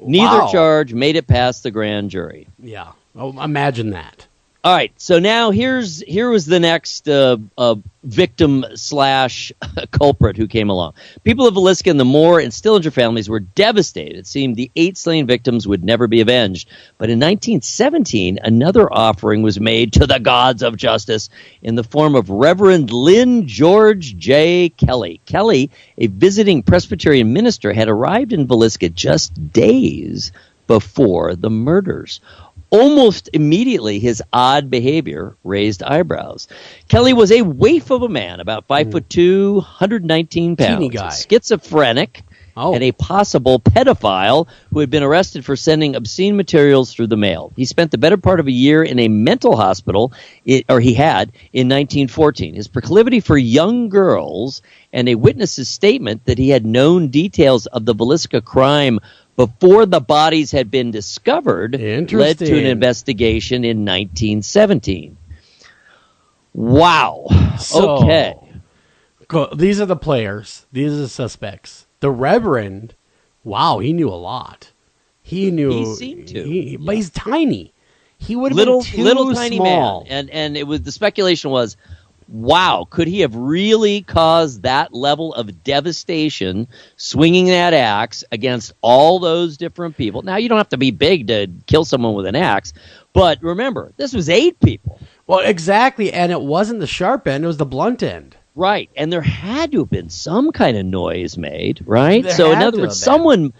Neither charge made it past the grand jury. Yeah. Oh, imagine that. All right, so now here was the next victim / culprit who came along. People of Villisca and the Moore and Stillinger families were devastated. It seemed the 8 slain victims would never be avenged. But in 1917, another offering was made to the gods of justice in the form of Reverend Lynn George J. Kelly. Kelly, a visiting Presbyterian minister, had arrived in Villisca just days before the murders. Almost immediately, his odd behavior raised eyebrows. Kelly was a waif of a man, about 5'2", 119 pounds, Teeny guy. schizophrenic, and a possible pedophile who had been arrested for sending obscene materials through the mail. He spent the better part of a year in a mental hospital, in 1914. His proclivity for young girls and a witness's statement that he had known details of the Villisca crime before the bodies had been discovered led to an investigation in 1917. Wow. So, okay. These are the players. These are the suspects. The Reverend, wow, he knew a lot. He knew. He seemed to. But he's tiny. He would have been too little tiny small. man. And it was, the speculation was, wow, could he have really caused that level of devastation swinging that axe against all those different people? Now, you don't have to be big to kill someone with an axe, but remember, this was 8 people. Well, exactly, and it wasn't the sharp end, it was the blunt end. Right, and there had to have been some kind of noise made, right? There So, in had other to words, have been. someone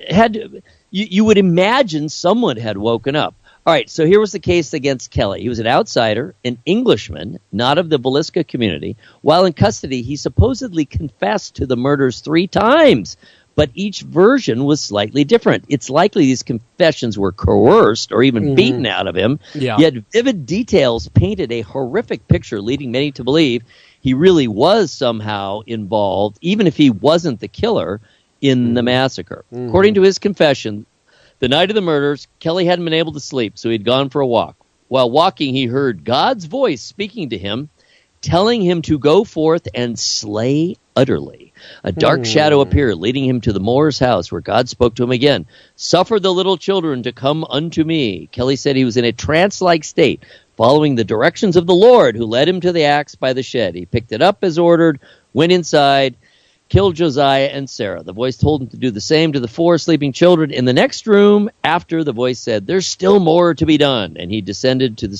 had to, you would imagine someone had woken up. All right, so here was the case against Kelly. He was an outsider, an Englishman, not of the Villisca community. While in custody, he supposedly confessed to the murders 3 times, but each version was slightly different. It's likely these confessions were coerced or even beaten out of him, yet vivid details painted a horrific picture, leading many to believe he really was somehow involved, even if he wasn't the killer, in the massacre. According to his confession, the night of the murders, Kelly hadn't been able to sleep, so he'd gone for a walk. While walking, he heard God's voice speaking to him, telling him to go forth and slay utterly. A dark shadow appeared, leading him to the Moores' house, where God spoke to him again. Suffer the little children to come unto me. Kelly said he was in a trance-like state, following the directions of the Lord, who led him to the axe by the shed. He picked it up as ordered, went inside, killed Josiah and Sarah. The voice told him to do the same to the 4 sleeping children in the next room. After, the voice said, "There's still more to be done." And he descended the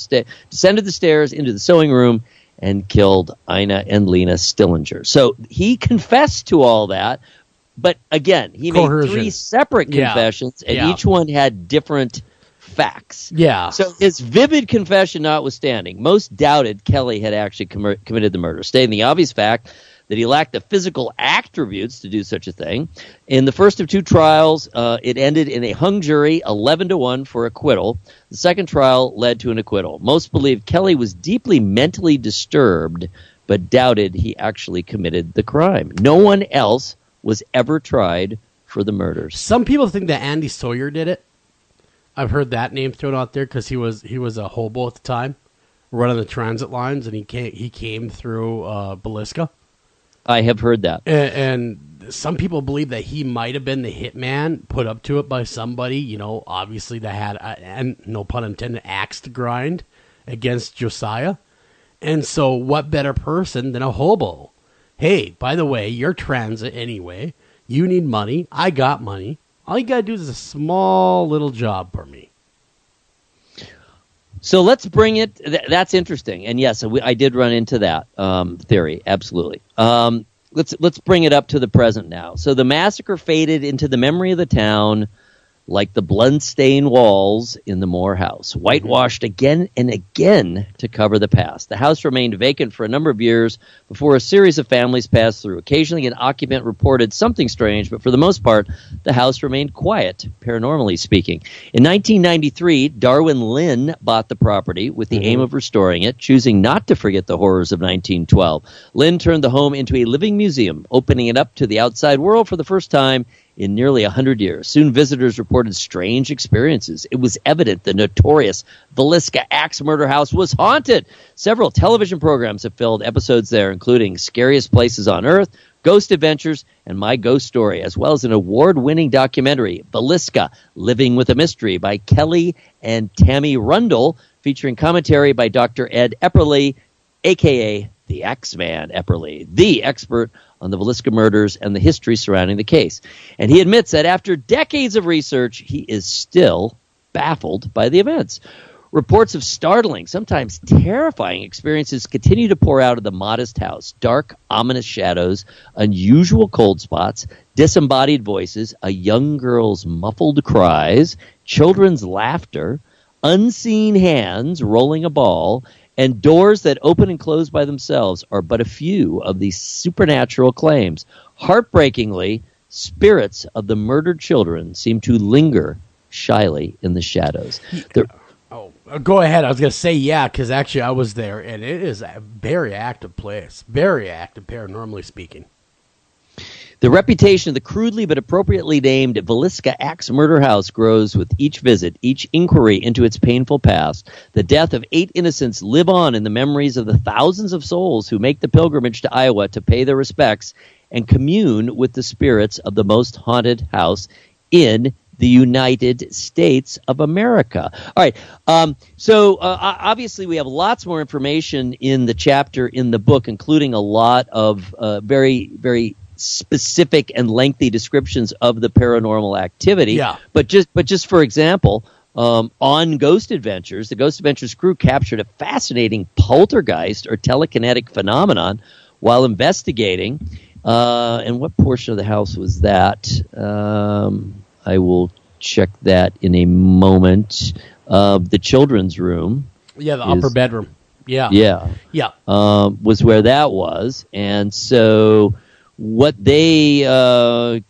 stairs into the sewing room and killed Ina and Lena Stillinger. So he confessed to all that, but again, he made 3 separate confessions, and each one had different facts. Yeah. So his vivid confession notwithstanding, most doubted Kelly had actually committed the murder, stating the obvious fact that he lacked the physical attributes to do such a thing. In the first of 2 trials, it ended in a hung jury, 11-1 for acquittal. The second trial led to an acquittal. Most believe Kelly was deeply mentally disturbed, but doubted he actually committed the crime. No one else was ever tried for the murders. Some people think that Andy Sawyer did it. I've heard that name thrown out there because he was a hobo at the time, running the transit lines, and he came through Villisca. I have heard that. And some people believe that he might have been the hitman put up to it by somebody, obviously that had, and no pun intended, axe to grind against Josiah. And so what better person than a hobo? Hey, by the way, you're transit anyway. You need money. I got money. All you got to do is a small little job for me. So let's bring it. That's interesting. And yes, I did run into that theory. Absolutely. let's bring it up to the present now. So the massacre faded into the memory of the town like the blood-stained walls in the Moore house, whitewashed again and again to cover the past. The house remained vacant for a number of years before a series of families passed through. Occasionally, an occupant reported something strange, but for the most part, the house remained quiet, paranormally speaking. In 1993, Darwin Lynn bought the property with the aim of restoring it, choosing not to forget the horrors of 1912. Lynn turned the home into a living museum, opening it up to the outside world for the first time in nearly 100 years. Soon visitors reported strange experiences. It was evident the notorious Villisca Ax Murder House was haunted. Several television programs have filmed episodes there, including Scariest Places on Earth, Ghost Adventures, and My Ghost Story, as well as an award-winning documentary, Villisca, Living with a Mystery, by Kelly and Tammy Rundle, featuring commentary by Dr. Ed Epperly, a.k.a. the X-Man Epperly, the expert on the Villisca murders and the history surrounding the case. And he admits that after decades of research, he is still baffled by the events. Reports of startling, sometimes terrifying experiences continue to pour out of the modest house. Dark, ominous shadows, unusual cold spots, disembodied voices, a young girl's muffled cries, children's laughter, unseen hands rolling a ball, and doors that open and close by themselves are but a few of these supernatural claims. Heartbreakingly, spirits of the murdered children seem to linger shyly in the shadows. Go ahead. I was going to say because actually I was there, and it is a very active place. Very active, paranormally speaking. The reputation of the crudely but appropriately named Villisca Ax Murder House grows with each visit, each inquiry into its painful past. The death of 8 innocents live on in the memories of the thousands of souls who make the pilgrimage to Iowa to pay their respects and commune with the spirits of the most haunted house in the United States of America. All right. So obviously we have lots more information in the chapter in the book, including a lot of very, very specific and lengthy descriptions of the paranormal activity. Yeah. But just for example, on Ghost Adventures, the Ghost Adventures crew captured a fascinating poltergeist or telekinetic phenomenon while investigating. And what portion of the house was that? I will check that in a moment. The children's room. Yeah, the upper bedroom. Yeah. Yeah. Was where that was. And so what they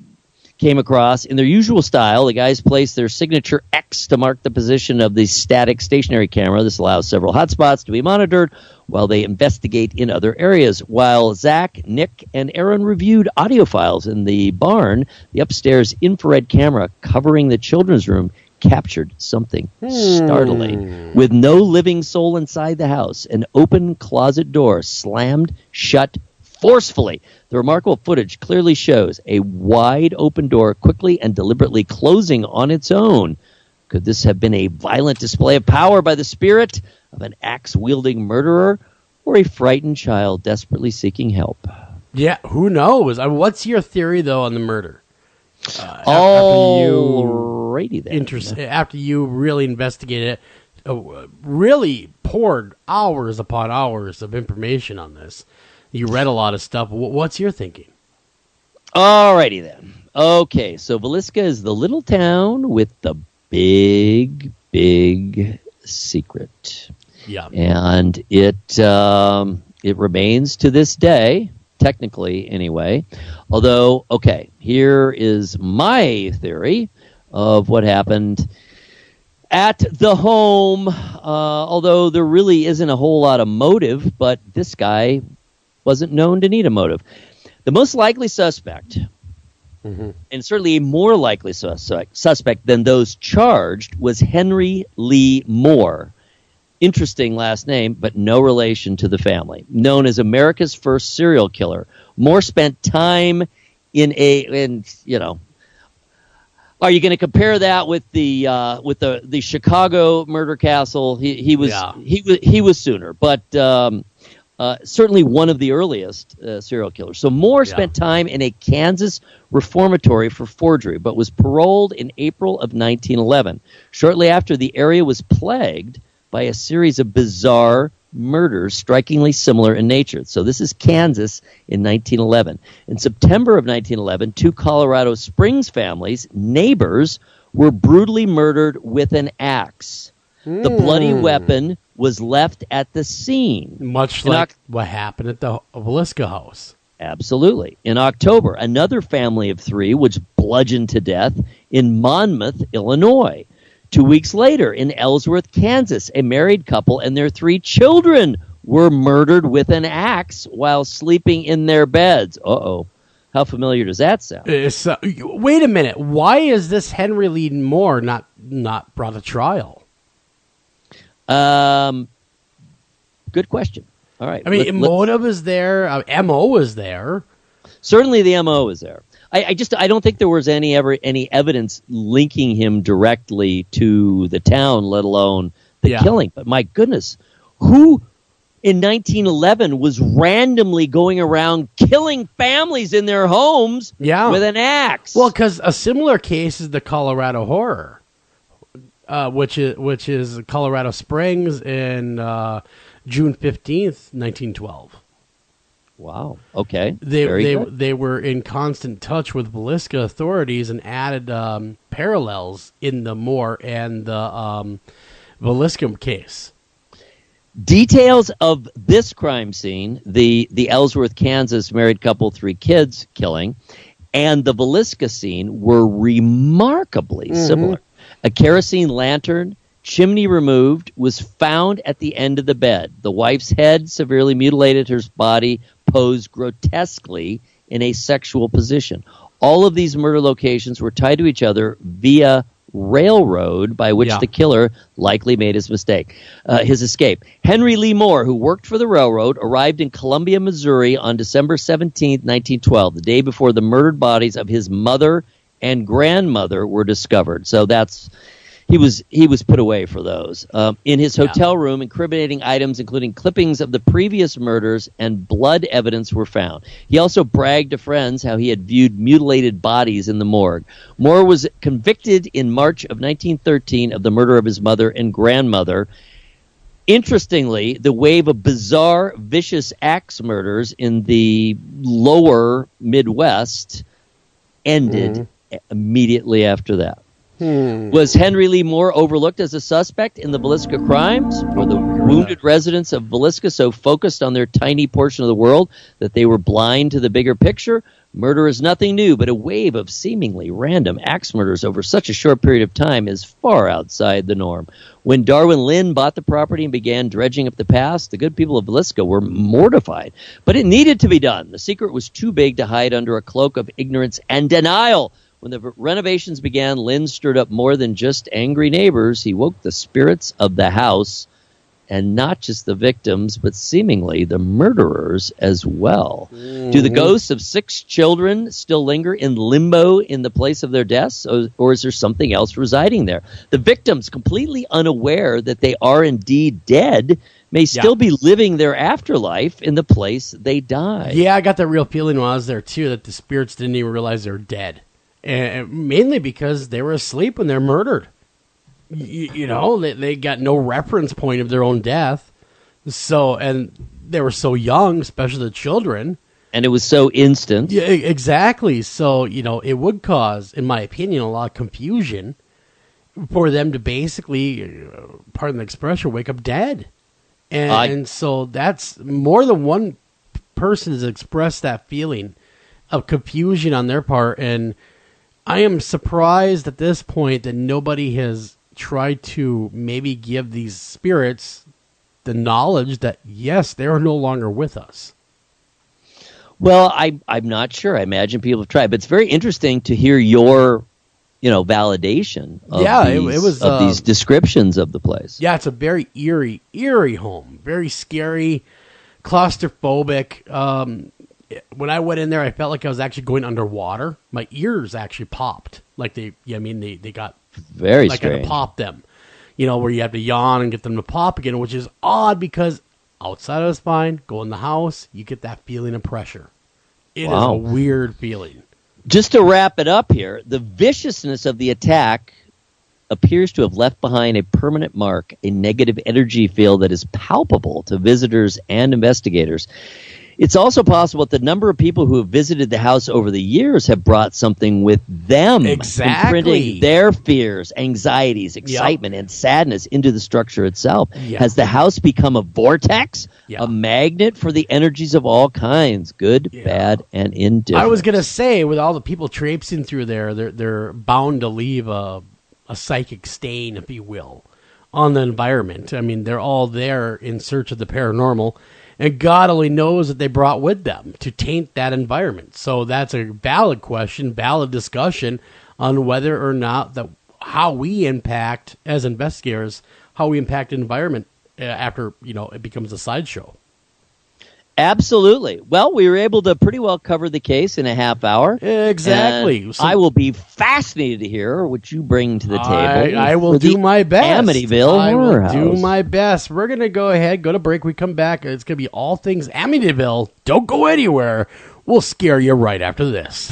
came across, in their usual style, the guys placed their signature X to mark the position of the static stationary camera. This allows several hotspots to be monitored while they investigate in other areas. While Zach, Nick, and Aaron reviewed audio files in the barn, the upstairs infrared camera covering the children's room captured something startling. With no living soul inside the house, an open closet door slammed shut forcefully. The remarkable footage clearly shows a wide open door quickly and deliberately closing on its own. Could this have been a violent display of power by the spirit of an axe-wielding murderer or a frightened child desperately seeking help? Yeah, who knows? What's your theory, though, on the murder? After you really investigated it, really poured hours upon hours of information on this. You read a lot of stuff. What's your thinking? Alrighty then. Okay, so Villisca is the little town with the big, big secret. Yeah. And it remains to this day, technically anyway. Although, okay, here is my theory of what happened at the home, although there really isn't a whole lot of motive, but this guy wasn't known to need a motive. The most likely suspect, and certainly a more likely suspect than those charged, was Henry Lee Moore. Interesting last name, but no relation to the family. Known as America's first serial killer, Moore spent time are you going to compare that with the Chicago murder castle? He was sooner, but certainly one of the earliest serial killers. So Moore spent time in a Kansas reformatory for forgery, but was paroled in April of 1911. Shortly after, the area was plagued by a series of bizarre murders strikingly similar in nature. So this is Kansas in 1911. In September of 1911, 2 Colorado Springs families, neighbors, were brutally murdered with an axe. The bloody weapon was left at the scene. Much like what happened at the Villisca house. Absolutely. In October, another family of 3 was bludgeoned to death in Monmouth, Illinois. 2 weeks later, in Ellsworth, Kansas, a married couple and their 3 children were murdered with an axe while sleeping in their beds. Uh-oh. How familiar does that sound? Wait a minute. Why is this Henry Lee Moore not brought to trial? Good question. All right. I mean, motive is there. MO is there. Certainly the MO is there. I don't think there was any evidence linking him directly to the town, let alone the killing. But my goodness, who in 1911 was randomly going around killing families in their homes with an axe? Well, because a similar case is the Colorado Horror, which is Colorado Springs in June 15th, 1912. Wow. Okay. They were in constant touch with Villisca authorities and added parallels in the Moore and the Villisca case. Details of this crime scene, the Ellsworth, Kansas married couple, 3 kids killing, and the Villisca scene were remarkably similar. A kerosene lantern, chimney removed, was found at the end of the bed. The wife's head, severely mutilated, her body posed grotesquely in a sexual position. All of these murder locations were tied to each other via railroad, by which the killer likely made his escape. Henry Lee Moore, who worked for the railroad, arrived in Columbia, Missouri on December 17, 1912, the day before the murdered bodies of his mother and grandmother were discovered. So he was put away for those. In his hotel room, incriminating items, including clippings of the previous murders and blood evidence, were found. He also bragged to friends how he had viewed mutilated bodies in the morgue. Moore was convicted in March of 1913 of the murder of his mother and grandmother. Interestingly, the wave of bizarre, vicious axe murders in the lower Midwest ended immediately after that. Was Henry Lee Moore overlooked as a suspect in the Villisca crimes? Were the wounded residents of Villisca so focused on their tiny portion of the world that they were blind to the bigger picture? Murder is nothing new, but a wave of seemingly random axe murders over such a short period of time is far outside the norm. When Darwin Lynn bought the property and began dredging up the past, the good people of Villisca were mortified. But it needed to be done. The secret was too big to hide under a cloak of ignorance and denial. When the renovations began, Lynn stirred up more than just angry neighbors. He woke the spirits of the house, and not just the victims, but seemingly the murderers as well. Do the ghosts of 6 children still linger in limbo in the place of their deaths, or is there something else residing there? The victims, completely unaware that they are indeed dead, may still be living their afterlife in the place they died. Yeah, I got that real feeling when I was there, too, that the spirits didn't even realize they were dead. And mainly because they were asleep when they're murdered. You know, they got no reference point of their own death. So, and they were so young, especially the children. And it was so instant. Yeah, exactly. So, you know, it would cause, in my opinion, a lot of confusion for them to basically, pardon the expression, wake up dead. And so that's more than one person has expressed that feeling of confusion on their part. And I am surprised at this point that nobody has tried to maybe give these spirits the knowledge that, yes, they are no longer with us. Well, I'm not sure. I imagine people have tried. But it's very interesting to hear your, validation of these descriptions of the place. Yeah, it's a very eerie home. Very scary, claustrophobic. When I went in there, I felt like I was actually going underwater. My ears actually popped. Like they got very like strange. I had to pop them. Where you have to yawn and get them to pop again, which is odd because outside of the spine, go in the house, you get that feeling of pressure. It is a weird feeling. Just to wrap it up here, the viciousness of the attack appears to have left behind a permanent mark, a negative energy field that is palpable to visitors and investigators. It's also possible that the number of people who have visited the house over the years have brought something with them, imprinting their fears, anxieties, excitement, and sadness into the structure itself. Has the house become a vortex, a magnet for the energies of all kinds, good, bad, and indifferent? I was going to say, with all the people traipsing through there, they're bound to leave a psychic stain, if you will, on the environment. I mean, they're all there in search of the paranormal. And God only knows that they brought with them to taint that environment. So that's a valid question, valid discussion on whether or not how we impact, as investigators, how we impact the environment after, it becomes a sideshow. Absolutely. Well, we were able to pretty well cover the case in a half hour. Exactly. I will be fascinated to hear what you bring to the table. I will do my best. Amityville Horror House. I will do my best. We're going to go ahead, go to break. We come back. It's going to be all things Amityville. Don't go anywhere. We'll scare you right after this.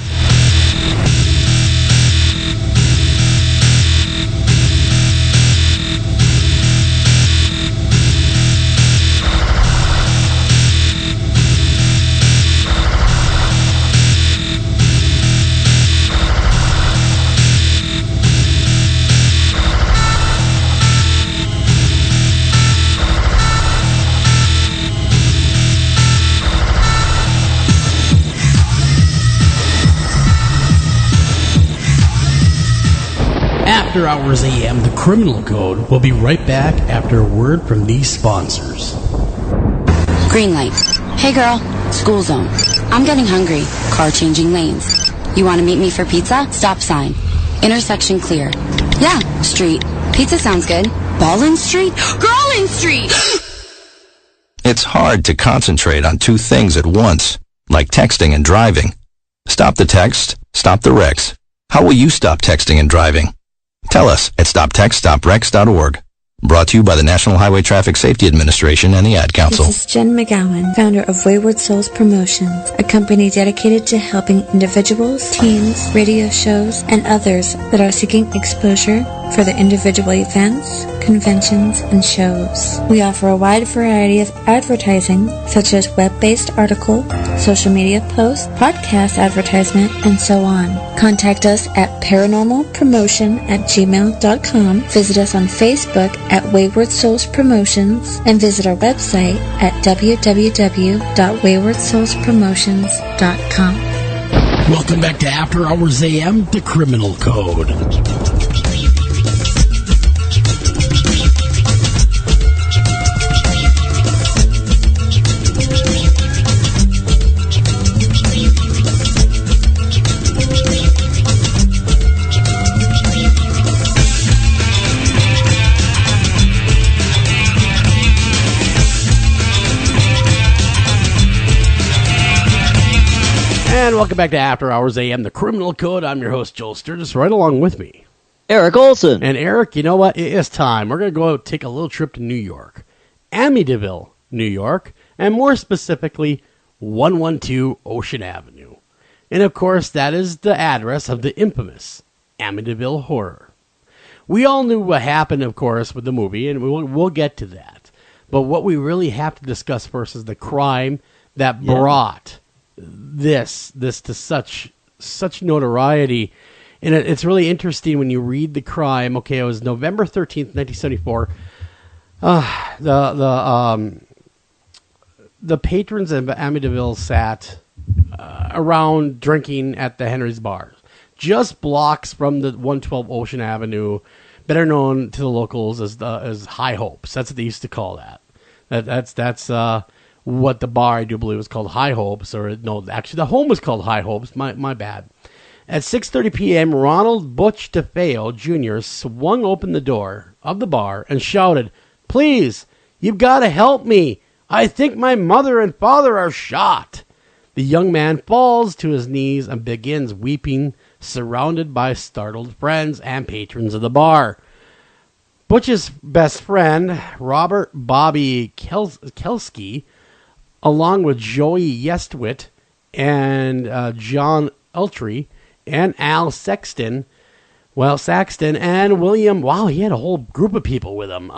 After Hours AM, the Criminal Code. We'll be right back after a word from these sponsors. Green light. Hey girl, school zone. I'm getting hungry. Car changing lanes. You want to meet me for pizza? Stop sign. Intersection clear. Yeah, street. Pizza sounds good. Ballin Street? Girlin Street! It's hard to concentrate on two things at once, like texting and driving. Stop the text, stop the wrecks. How will you stop texting and driving? Tell us at stoptextstopwrecks.org. Brought to you by the National Highway Traffic Safety Administration and the Ad Council. This is Jen McGowan, founder of Wayward Souls Promotions, a company dedicated to helping individuals, teams, radio shows, and others that are seeking exposure for their individual events, conventions, and shows. We offer a wide variety of advertising, such as web-based article, social media posts, podcast advertisement, and so on. Contact us at paranormalpromotion@gmail.com. Visit us on Facebook at Wayward Souls Promotions, and visit our website at www.waywardsoulspromotions.com. Welcome back to After Hours AM, the Criminal Code. And welcome back to After Hours AM, the Criminal Code. I'm your host, Joel Sturgis. Right along with me, Eric Olsen. And Eric, you know what? It is time. We're going to go take a little trip to New York. Amityville, New York. And more specifically, 112 Ocean Avenue. And of course, that is the address of the infamous Amityville Horror. We all knew what happened, of course, with the movie, and we'll get to that. But what we really have to discuss first is the crime that brought this to such notoriety. And it's really interesting when you read the crime. Okay, it was November 13th, 1974. The patrons of Amityville sat around drinking at the Henry's Bar, just blocks from the 112 Ocean Avenue, better known to the locals as High Hopes. That's what they used to call that. That's what the bar, I do believe, was called High Hopes, or no, actually the home was called High Hopes. My bad. At 6:30 p.m., Ronald Butch DeFeo Jr. swung open the door of the bar and shouted, "Please, you've got to help me. I think my mother and father are shot." The young man falls to his knees and begins weeping, surrounded by startled friends and patrons of the bar. Butch's best friend, Robert Bobby Kelsky, along with Joey Yestwit and John Eltry and Al Sexton, Well, Saxton and William, wow, he had a whole group of people with him.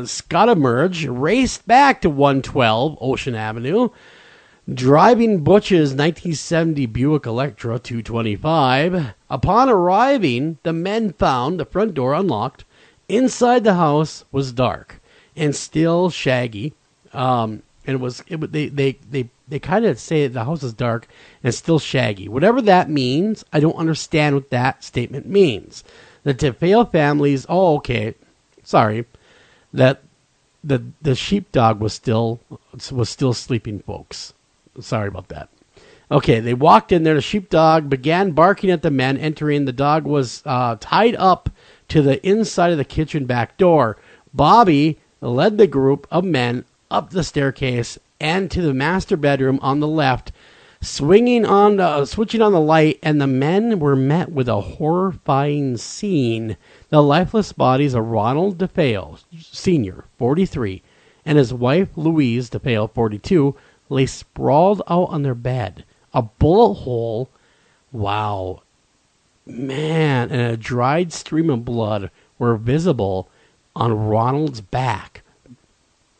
Scott emerged, raced back to 112 Ocean Avenue, driving Butch's 1970 Buick Electra 225. Upon arriving, the men found the front door unlocked. Inside the house was dark and still shaggy. They kind of say that the house is dark and still shaggy. Whatever that means, I don't understand what that statement means. The DeFeo families, that the sheepdog was still sleeping, folks. Sorry about that. Okay, they walked in there. The sheepdog began barking at the men entering. The dog was tied up to the inside of the kitchen back door. Bobby led the group of men up the staircase and to the master bedroom on the left, switching on the light, and the men were met with a horrifying scene. The lifeless bodies of Ronald DeFeo, Sr., 43, and his wife, Louise DeFeo, 42, lay sprawled out on their bed. A bullet hole, wow, man, and a dried stream of blood were visible on Ronald's back.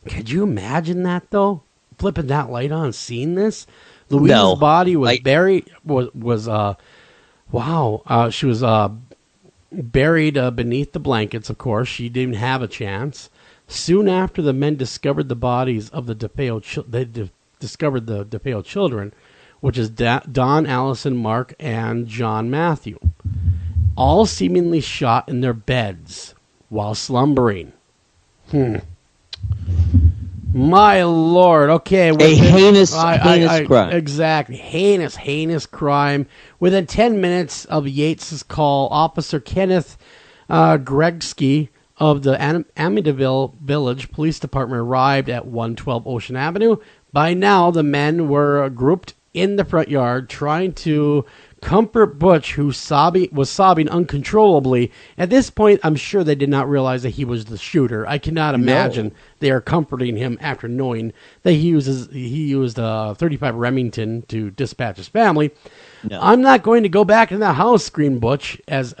Could you imagine that, though? Flipping that light on, seeing this? Louise's body was buried. She was buried beneath the blankets. Of course, she didn't have a chance. Soon after, the men discovered the bodies of the DeFeo. Discovered the DeFeo children, which is Don, Allison, Mark, and John Matthew, all seemingly shot in their beds while slumbering. My Lord. Okay. A heinous crime. Exactly. Heinous crime. Within 10 minutes of Yates's call, Officer Kenneth Gregsky of the Amityville Village Police Department arrived at 112 Ocean Avenue. By now, the men were grouped in the front yard trying to comfort Butch, who was sobbing uncontrollably. At this point, I'm sure they did not realize that he was the shooter. I cannot imagine they are comforting him after knowing that he used a 35 Remington to dispatch his family. No. I'm not going to go back in the house, screamed Butch as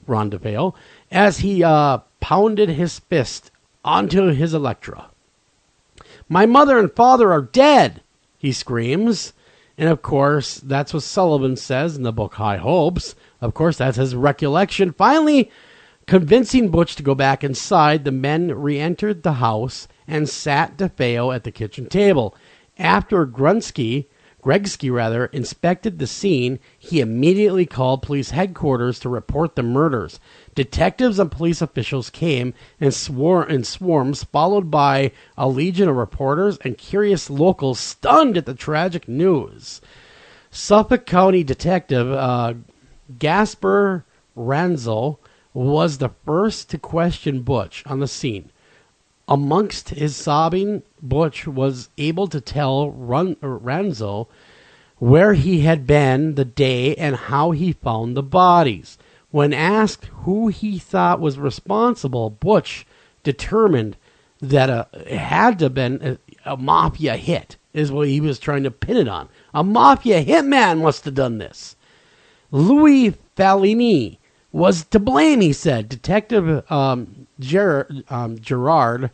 Ron DeFeo, as he pounded his fist onto his Electra. My mother and father are dead, he screams. And, of course, that's what Sullivan says in the book High Hopes. Of course, that's his recollection. Finally, convincing Butch to go back inside, the men re-entered the house and sat DeFeo at the kitchen table. After Gregsky inspected the scene, he immediately called police headquarters to report the murders. Detectives and police officials came in swarms, followed by a legion of reporters and curious locals stunned at the tragic news. Suffolk County Detective Gasper Ranzo was the first to question Butch on the scene. Amongst his sobbing, Butch was able to tell Ranzo where he had been the day and how he found the bodies. When asked who he thought was responsible, Butch determined that it had to have been a mafia hit, is what he was trying to pin it on. A mafia hitman must have done this. Louis Fellini was to blame, he said. Detective Gerard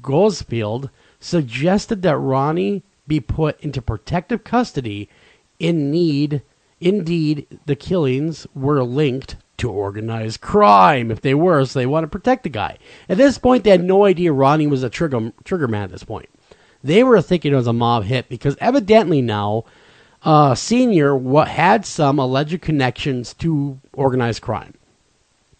Gosfield suggested that Ronnie be put into protective custody. Indeed, the killings were linked to organized crime. If they were, so they want to protect the guy. At this point, they had no idea Ronnie was a trigger man at this point. They were thinking it was a mob hit because evidently now, Senior had some alleged connections to organized crime.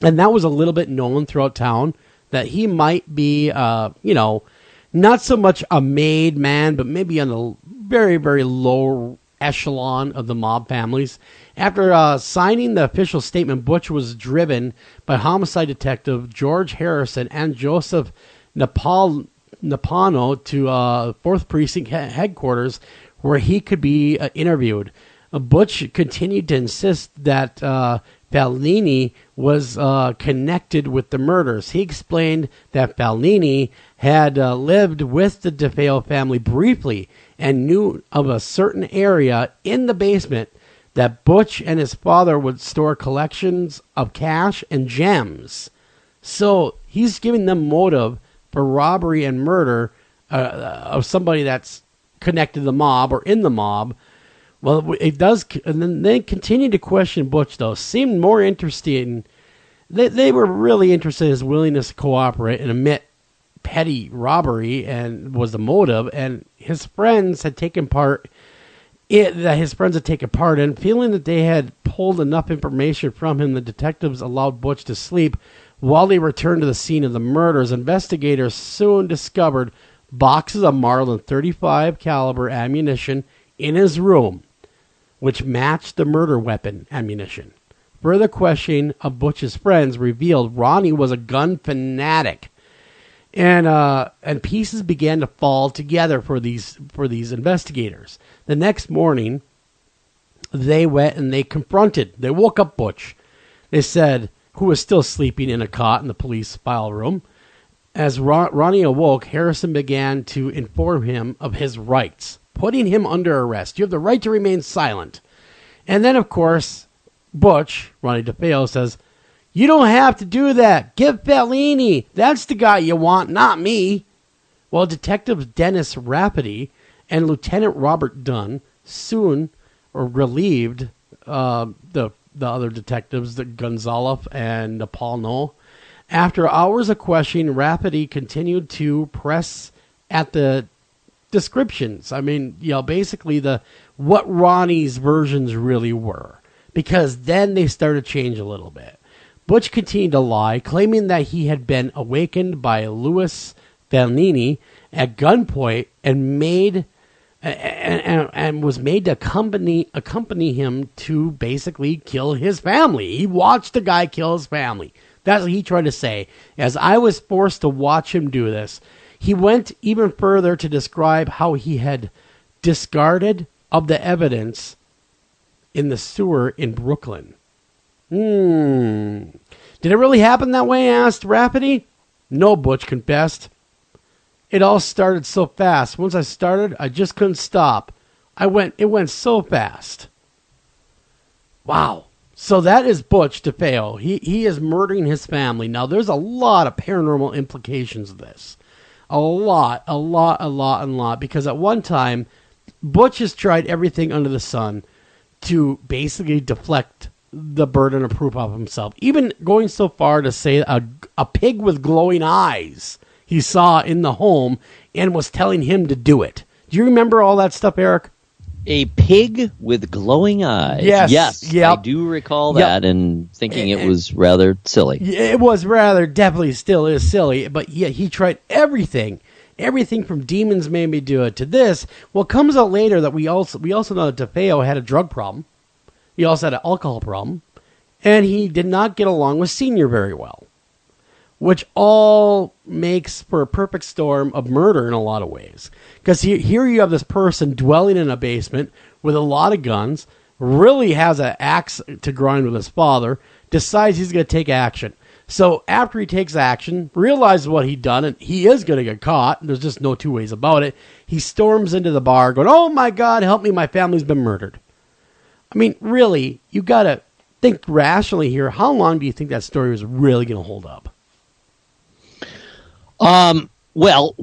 And that was a little bit known throughout town that he might be, not so much a made man, but maybe on the very, very low echelon of the mob families. After signing the official statement, Butch was driven by homicide detective George Harrison and Joseph Napano to 4th Precinct headquarters, where he could be interviewed. Butch continued to insist that Fellini was connected with the murders. He explained that Fellini had lived with the DeFeo family briefly and knew of a certain area in the basement that Butch and his father would store collections of cash and gems. So he's giving them motive for robbery and murder of somebody that's connected to the mob or in the mob. Well, it does, and then they continue to question Butch, though. Seemed more interesting. They were really interested in his willingness to cooperate and admit petty robbery and was the motive, and his friends had taken part in, feeling that they had pulled enough information from him. The detectives allowed Butch to sleep while they returned to the scene of the murders. Investigators soon discovered boxes of Marlin .35 caliber ammunition in his room, which matched the murder weapon ammunition. Further questioning of Butch's friends revealed Ronnie was a gun fanatic, and pieces began to fall together for these investigators. The next morning, they went and they woke up Butch. They said, who was still sleeping in a cot in the police file room. As Ronnie awoke, Harrison began to inform him of his rights, putting him under arrest. You have the right to remain silent. And then, of course, Butch, Ronnie DeFeo, says, you don't have to do that. Get Fellini. That's the guy you want, not me. Well, Detectives Dennis Rafferty and Lieutenant Robert Dunn soon relieved the other detectives, the Gonzalez and Napolino. After hours of questioning, Rafferty continued to press at the descriptions. I mean, basically what Ronnie's versions really were. Because then they started to change a little bit. Butch continued to lie, claiming that he had been awakened by Louis Fellini at gunpoint and was made to accompany him to basically kill his family. He watched the guy kill his family. That's what he tried to say. As I was forced to watch him do this, he went even further to describe how he had discarded of the evidence in the sewer in Brooklyn. Did it really happen that way? Asked Rafferty. No, Butch confessed. It all started so fast. Once I started, I just couldn't stop. It went so fast. Wow. So that is Butch DeFeo. He is murdering his family. Now, there's a lot of paranormal implications of this. A lot. Because at one time, Butch has tried everything under the sun to basically deflect the burden of proof off himself. Even going so far to say a pig with glowing eyes he saw in the home and was telling him to do it. Do you remember all that stuff, Eric? A pig with glowing eyes. Yes. Yep. I do recall that and thinking it was rather silly. It was definitely still is silly, but yeah, he tried everything. Everything from demons made me do it to this. Well, it comes out later that we also know that DeFeo had a drug problem. He also had an alcohol problem. And he did not get along with Senior very well. Which all makes for a perfect storm of murder in a lot of ways. Because here you have this person dwelling in a basement with a lot of guns, really has an axe to grind with his father, decides he's going to take action. So after he takes action, realizes what he'd done, and he is going to get caught, there's just no two ways about it, he storms into the bar going, oh my God, help me, my family's been murdered. I mean, really, you got to think rationally here. How long do you think that story was really going to hold up? Well,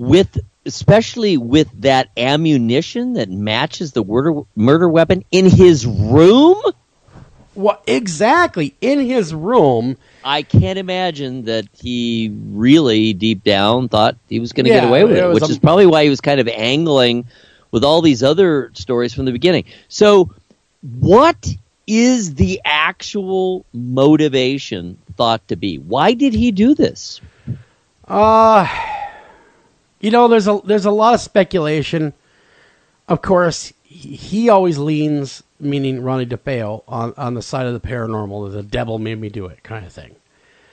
especially with that ammunition that matches the murder weapon in his room? Well, exactly, in his room. I can't imagine that he really, deep down, thought he was going to get away with it, which is probably why he was kind of angling with all these other stories from the beginning. So, what is the actual motivation thought to be? Why did he do this? There's a lot of speculation. Of course, he always leans, meaning Ronnie DeFeo, on the side of the paranormal, the devil made me do it kind of thing.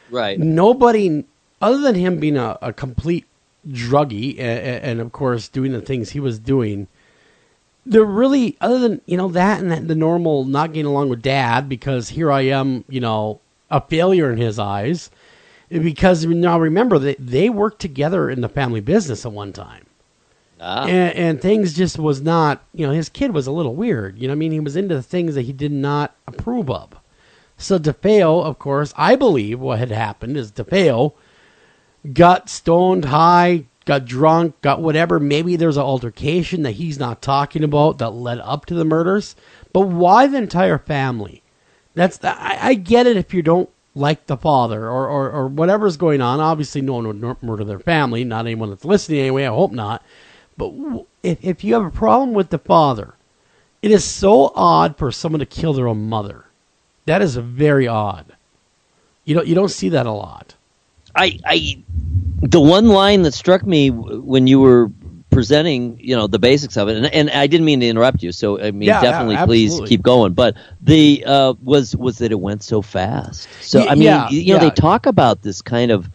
Right. Nobody, other than him being a complete druggie and of course doing the things he was doing, they're really, other than, that and the normal not getting along with Dad because here I am, a failure in his eyes. Because now remember, they worked together in the family business at one time. And things just was not, his kid was a little weird. I mean, he was into things that he did not approve of. So DeFeo, of course, I believe what had happened is DeFeo got stoned high, got drunk, got whatever. Maybe there's an altercation that he's not talking about that led up to the murders. But why the entire family? I get it if you don't like the father or whatever's going on. Obviously, no one would murder their family. Not anyone that's listening anyway. I hope not. But if you have a problem with the father, it is so odd for someone to kill their own mother. That is very odd. You don't see that a lot. The one line that struck me when you were presenting, the basics of it, and I didn't mean to interrupt you, so I mean, definitely, please keep going. But the was that it went so fast. So I mean, they talk about this kind of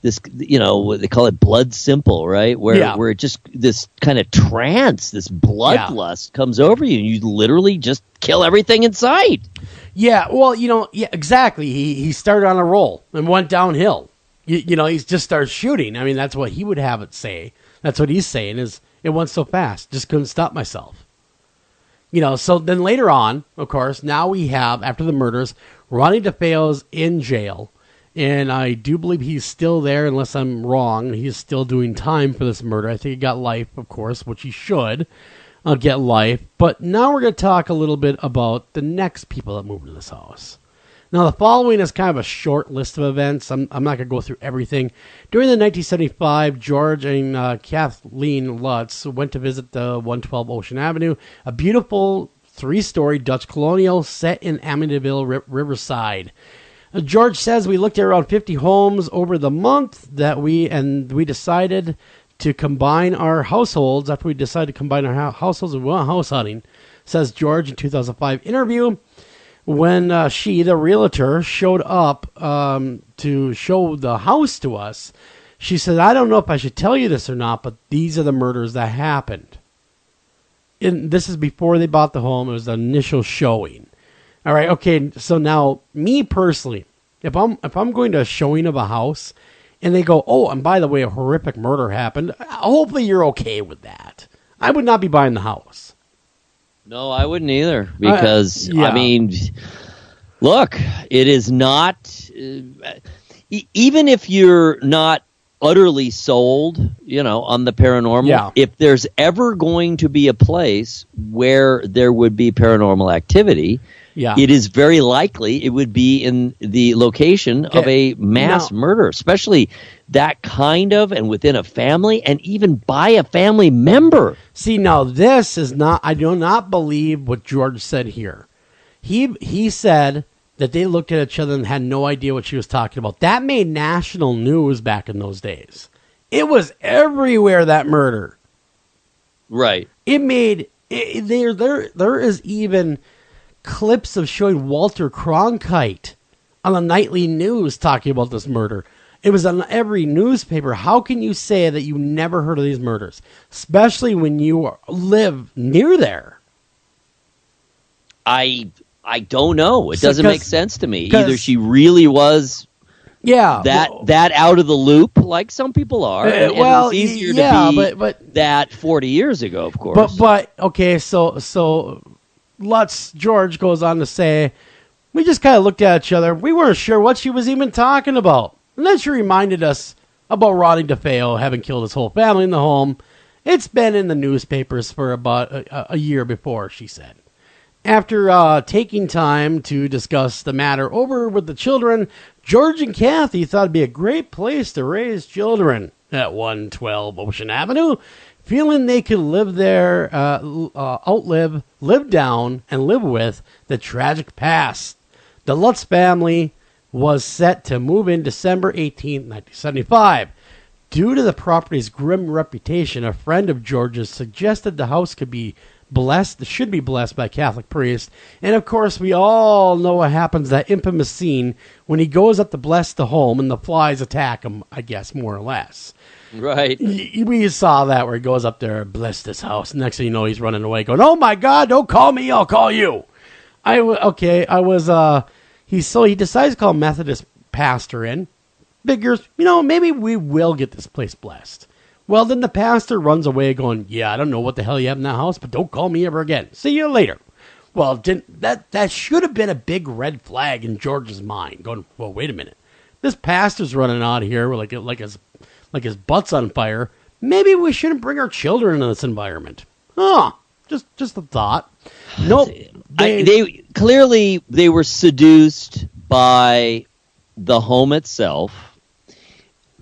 what they call it blood simple, right? Where it just this kind of trance, this bloodlust comes over you, and you literally just kill everything in sight. Yeah, well, exactly. He started on a roll and went downhill. He just started shooting. I mean, that's what he would have it say. That's what he's saying is it went so fast, just couldn't stop myself. So then later on, of course, now we have, after the murders, Ronnie DeFeo's in jail. And I do believe he's still there, unless I'm wrong. He's still doing time for this murder. I think he got life, of course, which he should get life. But now we're going to talk a little bit about the next people that moved into this house. Now, the following is kind of a short list of events. I'm not going to go through everything. During the 1975, George and Kathleen Lutz went to visit the 112 Ocean Avenue, a beautiful 3-story Dutch colonial set in Amityville, Riverside. George says we looked at around 50 homes over the month that we decided to combine our households. After we decided to combine our households, we went house hunting, says George in 2005 interview. When she, the realtor, showed up to show the house to us, she said, I don't know if I should tell you this or not, but these are the murders that happened. And this is before they bought the home. It was the initial showing. All right, okay, so now, me personally, if I'm going to a showing of a house, and they go, oh, and by the way, a horrific murder happened, hopefully you're okay with that. I would not be buying the house. No, I wouldn't either, because, I mean, look, it is not, even if you're not utterly sold, on the paranormal, if there's ever going to be a place where there would be paranormal activity, it is very likely it would be in the location of a mass murder, especially that kind of, and within a family, and even by a family member. See, now this is not, I do not believe what George said here. He said that they looked at each other and had no idea what she was talking about. That made national news back in those days. It was everywhere, that murder. Right. It made, there is even clips of showing Walter Cronkite on the nightly news talking about this murder. It was on every newspaper. How can you say that you never heard of these murders, especially when you live near there? I don't know. It doesn't make sense to me. Either she really was that out of the loop, like some people are. And it's easier to be that 40 years ago, of course. But okay, so George goes on to say, we just kind of looked at each other. We weren't sure what she was even talking about. And then she reminded us about Ronnie DeFeo having killed his whole family in the home. It's been in the newspapers for about a year before, she said. After taking time to discuss the matter over with the children, George and Kathy thought it'd be a great place to raise children at 112 Ocean Avenue, feeling they could live there, live down, and live with the tragic past. The Lutz family was set to move in December 18, 1975. Due to the property's grim reputation, a friend of George's suggested the house should be blessed by a Catholic priest. And of course, we all know what happens, that infamous scene when he goes up to bless the home and the flies attack him, I guess, more or less. Right. We saw that where he goes up there and bless this house. Next thing you know, he's running away going, oh my God, don't call me, I'll call you. He decides to call a Methodist pastor in. Figures, maybe we will get this place blessed. Well, then the pastor runs away going, yeah, I don't know what the hell you have in that house, but don't call me ever again. See you later. Well, that should have been a big red flag in George's mind, going, well, wait a minute. This pastor's running out of here like his butt's on fire. Maybe we shouldn't bring our children into this environment. Just a thought. Nope. They clearly were seduced by the home itself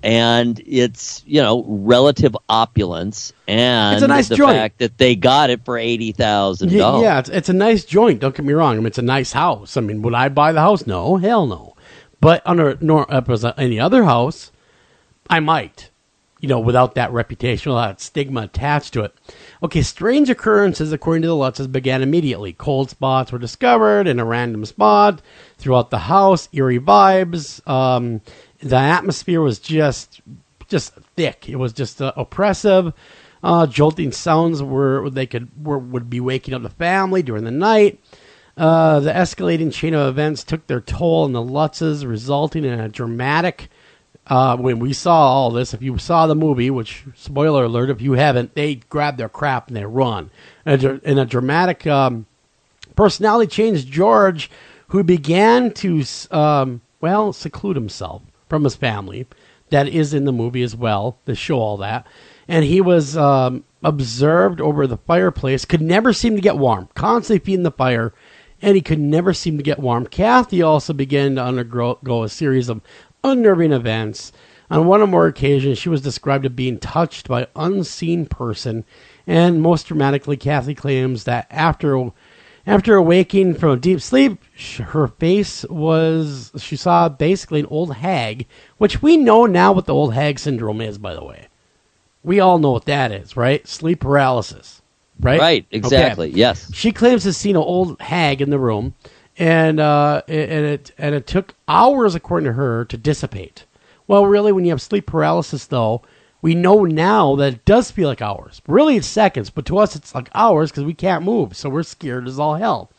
and its, relative opulence and it's a nice the joint. fact that they got it for $80,000. Yeah, it's a nice joint. Don't get me wrong. I mean, it's a nice house. I mean, would I buy the house? No, hell no. But under any other house, I might. Without that reputation, without that stigma attached to it. Okay, strange occurrences, according to the Lutzes, began immediately. Cold spots were discovered in a random spot throughout the house. Eerie vibes. The atmosphere was just thick. It was just oppressive. Jolting sounds would be waking up the family during the night. The escalating chain of events took their toll on the Lutzes, resulting in a dramatic. When we saw all this, if you saw the movie, which, spoiler alert, if you haven't, they grab their crap and they run. In a dramatic personality change, George, who began to, seclude himself from his family, that is in the movie as well, to show all that, and he was observed over the fireplace, could never seem to get warm, constantly feeding the fire, and he could never seem to get warm. Kathy also began to undergo a series of unnerving events. On one or more occasions, she was described as being touched by an unseen person, and most dramatically, Kathy claims that after awaking from a deep sleep, her face she saw basically an old hag, which we know now what the old hag syndrome is, by the way. We all know what that is, right? Sleep paralysis, right? Right, exactly, okay. Yes. She claims to have seen an old hag in the room, and it took hours, according to her, to dissipate. Well, really, when you have sleep paralysis, though, we know now that it does feel like hours. Really, it's seconds, but to us, it's like hours because we can't move, so we're scared as all hell.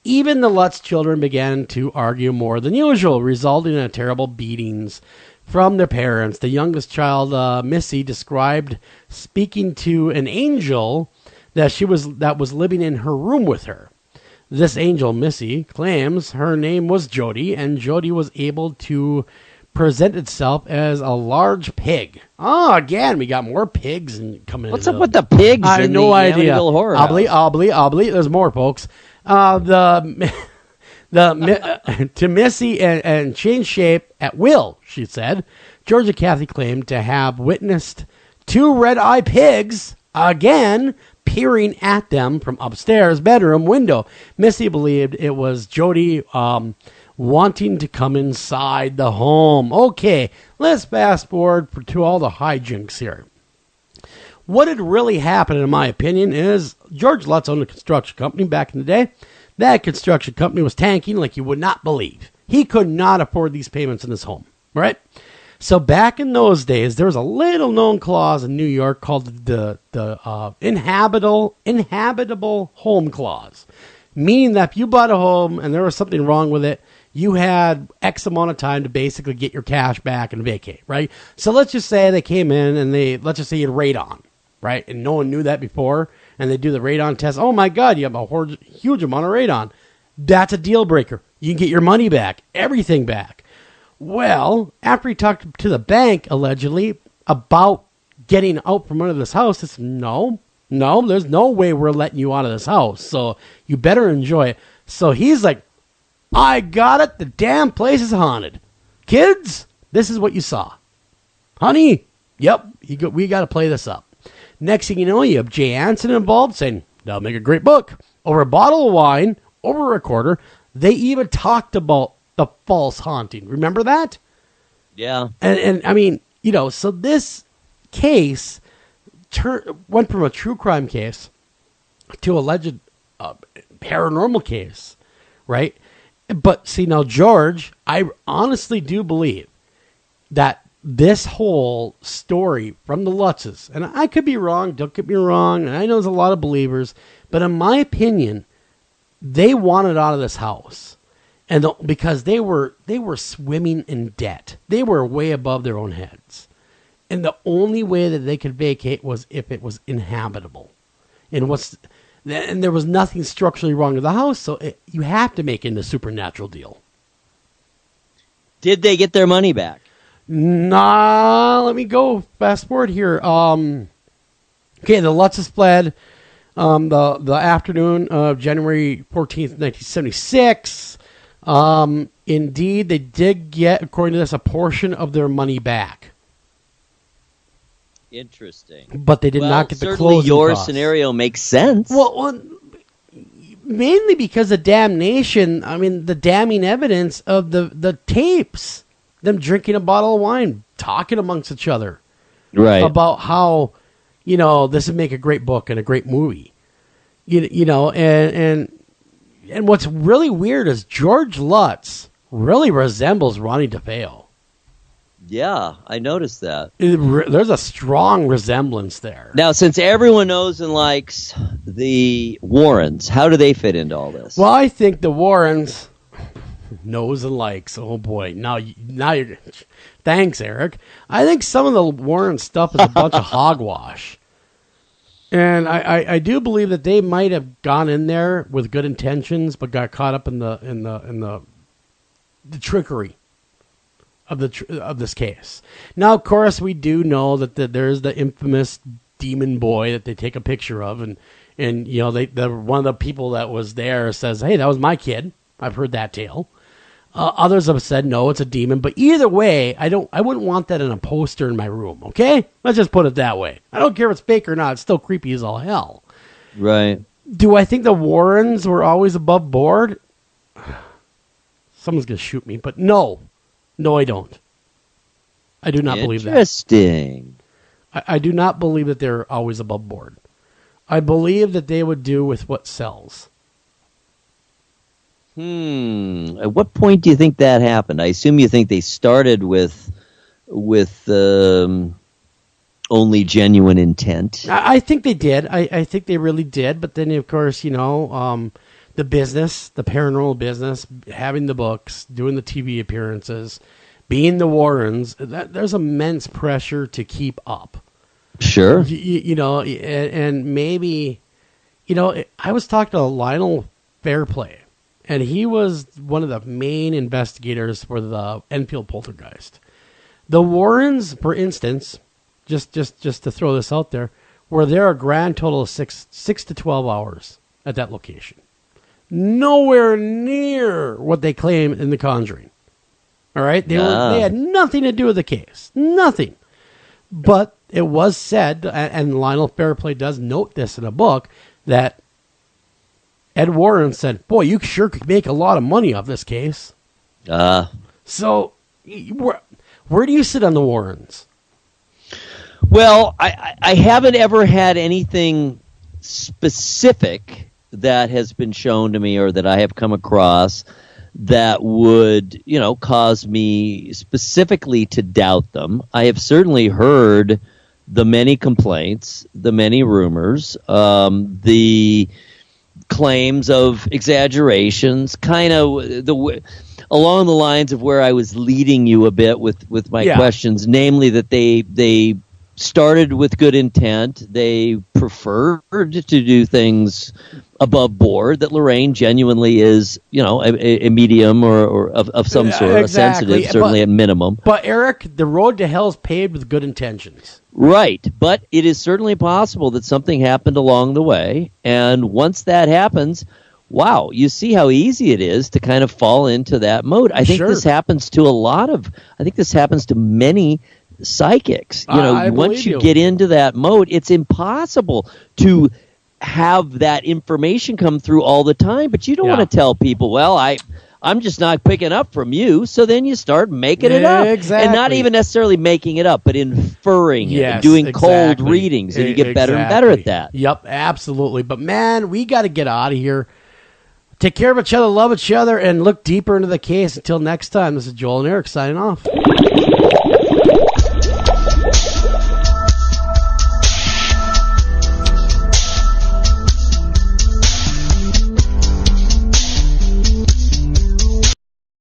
Even the Lutz children began to argue more than usual, resulting in terrible beatings from their parents. The youngest child, Missy, described speaking to an angel that was living in her room with her. This angel, Missy, claims her name was Jody, and Jody was able to present itself as a large pig. Oh, again, we got more pigs coming in. What's up with the pigs? I have no idea. Amityville Horror House? Obly. There's more, folks. To Missy and change shape at will, she said. Georgia Kathy claimed to have witnessed two red-eye pigs, again, peering at them from upstairs bedroom window. Missy believed it was Jody wanting to come inside the home. Okay, let's fast forward to all the hijinks here. What had really happened, in my opinion, is George Lutz owned a construction company back in the day. That construction company was tanking like you would not believe. He could not afford these payments in his home, right? So back in those days, there was a little-known clause in New York called the inhabitable home clause, meaning that if you bought a home and there was something wrong with it, you had X amount of time to basically get your cash back and vacate, right? So let's just say they came in and let's just say you had radon, right? And no one knew that before, and they do the radon test. Oh my God, you have a huge amount of radon. That's a deal breaker. You can get your money back, everything back. Well, after he talked to the bank, allegedly, about getting out from under this house, he said, no, there's no way we're letting you out of this house, so you better enjoy it. So he's like, I got it, the damn place is haunted. Kids, this is what you saw. Honey, yep, we got to play this up. Next thing you know, you have Jay Anson involved saying, that'll make a great book. Over a bottle of wine, over a recorder, they even talked about the false haunting. Remember that? Yeah. And I mean, so this case went from a true crime case to alleged paranormal case, right? But see, now, George, I honestly do believe that this whole story from the Lutzes, and I could be wrong, don't get me wrong, and I know there's a lot of believers, but in my opinion, they wanted out of this house. And because they were swimming in debt. They were way above their own heads. And the only way that they could vacate was if it was inhabitable. And there was nothing structurally wrong with the house, so you have to make it a supernatural deal. Did they get their money back? Nah, let me go fast forward here. Okay, the Lutzes fled the afternoon of January 14th, 1976. Indeed, they did get, according to this, a portion of their money back. Interesting. But they did not get the certainly closing your costs. scenario makes sense. Well, mainly because of damnation. I mean, the damning evidence of the tapes. Them drinking a bottle of wine, talking amongst each other. Right. About how, this would make a great book and a great movie. And what's really weird is George Lutz really resembles Ronnie DeFeo. Yeah, I noticed that. There's a strong resemblance there. Now, since everyone knows and likes the Warrens, how do they fit into all this? Well, I think the Warrens knows and likes. Oh boy, now you're. Thanks, Eric. I think some of the Warren stuff is a bunch of hogwash, and I do believe that they might have gone in there with good intentions, but got caught up in the trickery of this case. Now, of course, we do know that there's the infamous demon boy that they take a picture of, and one of the people that was there says, "Hey, that was my kid." I've heard that tale. Others have said no, it's a demon. But either way, I wouldn't want that in a poster in my room. Okay, let's just put it that way. I don't care if it's fake or not; it's still creepy as all hell. Right. Do I think the Warrens were always above board? Someone's gonna shoot me, but no, I don't. I do not believe that. Interesting. I do not believe that they're always above board. I believe that they would do with what sells. At what point do you think that happened? I assume you think they started with only genuine intent. I think they did. I think they really did. But then, of course, the business, the paranormal business, having the books, doing the TV appearances, being the Warrens, there's immense pressure to keep up. Sure. And maybe, I was talking to Lionel Fairplay. And he was one of the main investigators for the Enfield poltergeist. The Warrens, for instance, just to throw this out there, were there a grand total of 6 to 12 hours at that location. Nowhere near what they claim in The Conjuring. All right? They had nothing to do with the case. Nothing. But it was said, and Lionel Fairplay does note this in a book, that Ed Warren said, "Boy, you sure could make a lot of money off this case." So, where do you sit on the Warrens? Well, I haven't ever had anything specific that has been shown to me or that I have come across that would, cause me specifically to doubt them. I have certainly heard the many complaints, the many rumors, the claims of exaggerations, kind of along the lines of where I was leading you a bit with my questions, namely that they started with good intent, they preferred to do things above board, that Lorraine genuinely is, a medium or of some sort, a sensitive, certainly at minimum. But Eric, the road to hell is paved with good intentions. Right, but it is certainly possible that something happened along the way, and once that happens, wow, you see how easy it is to kind of fall into that mode. I think this happens to many psychics. Once you get into that mode, it's impossible to have that information come through all the time, but you don't want to tell people, well, I'm just not picking up from you, so then you start making it up. Exactly. And not even necessarily making it up, but inferring it, and doing cold readings, and you get better and better at that. Yep, absolutely. But man, we got to get out of here. Take care of each other, love each other, and look deeper into the case. Until next time, this is Joel and Eric signing off.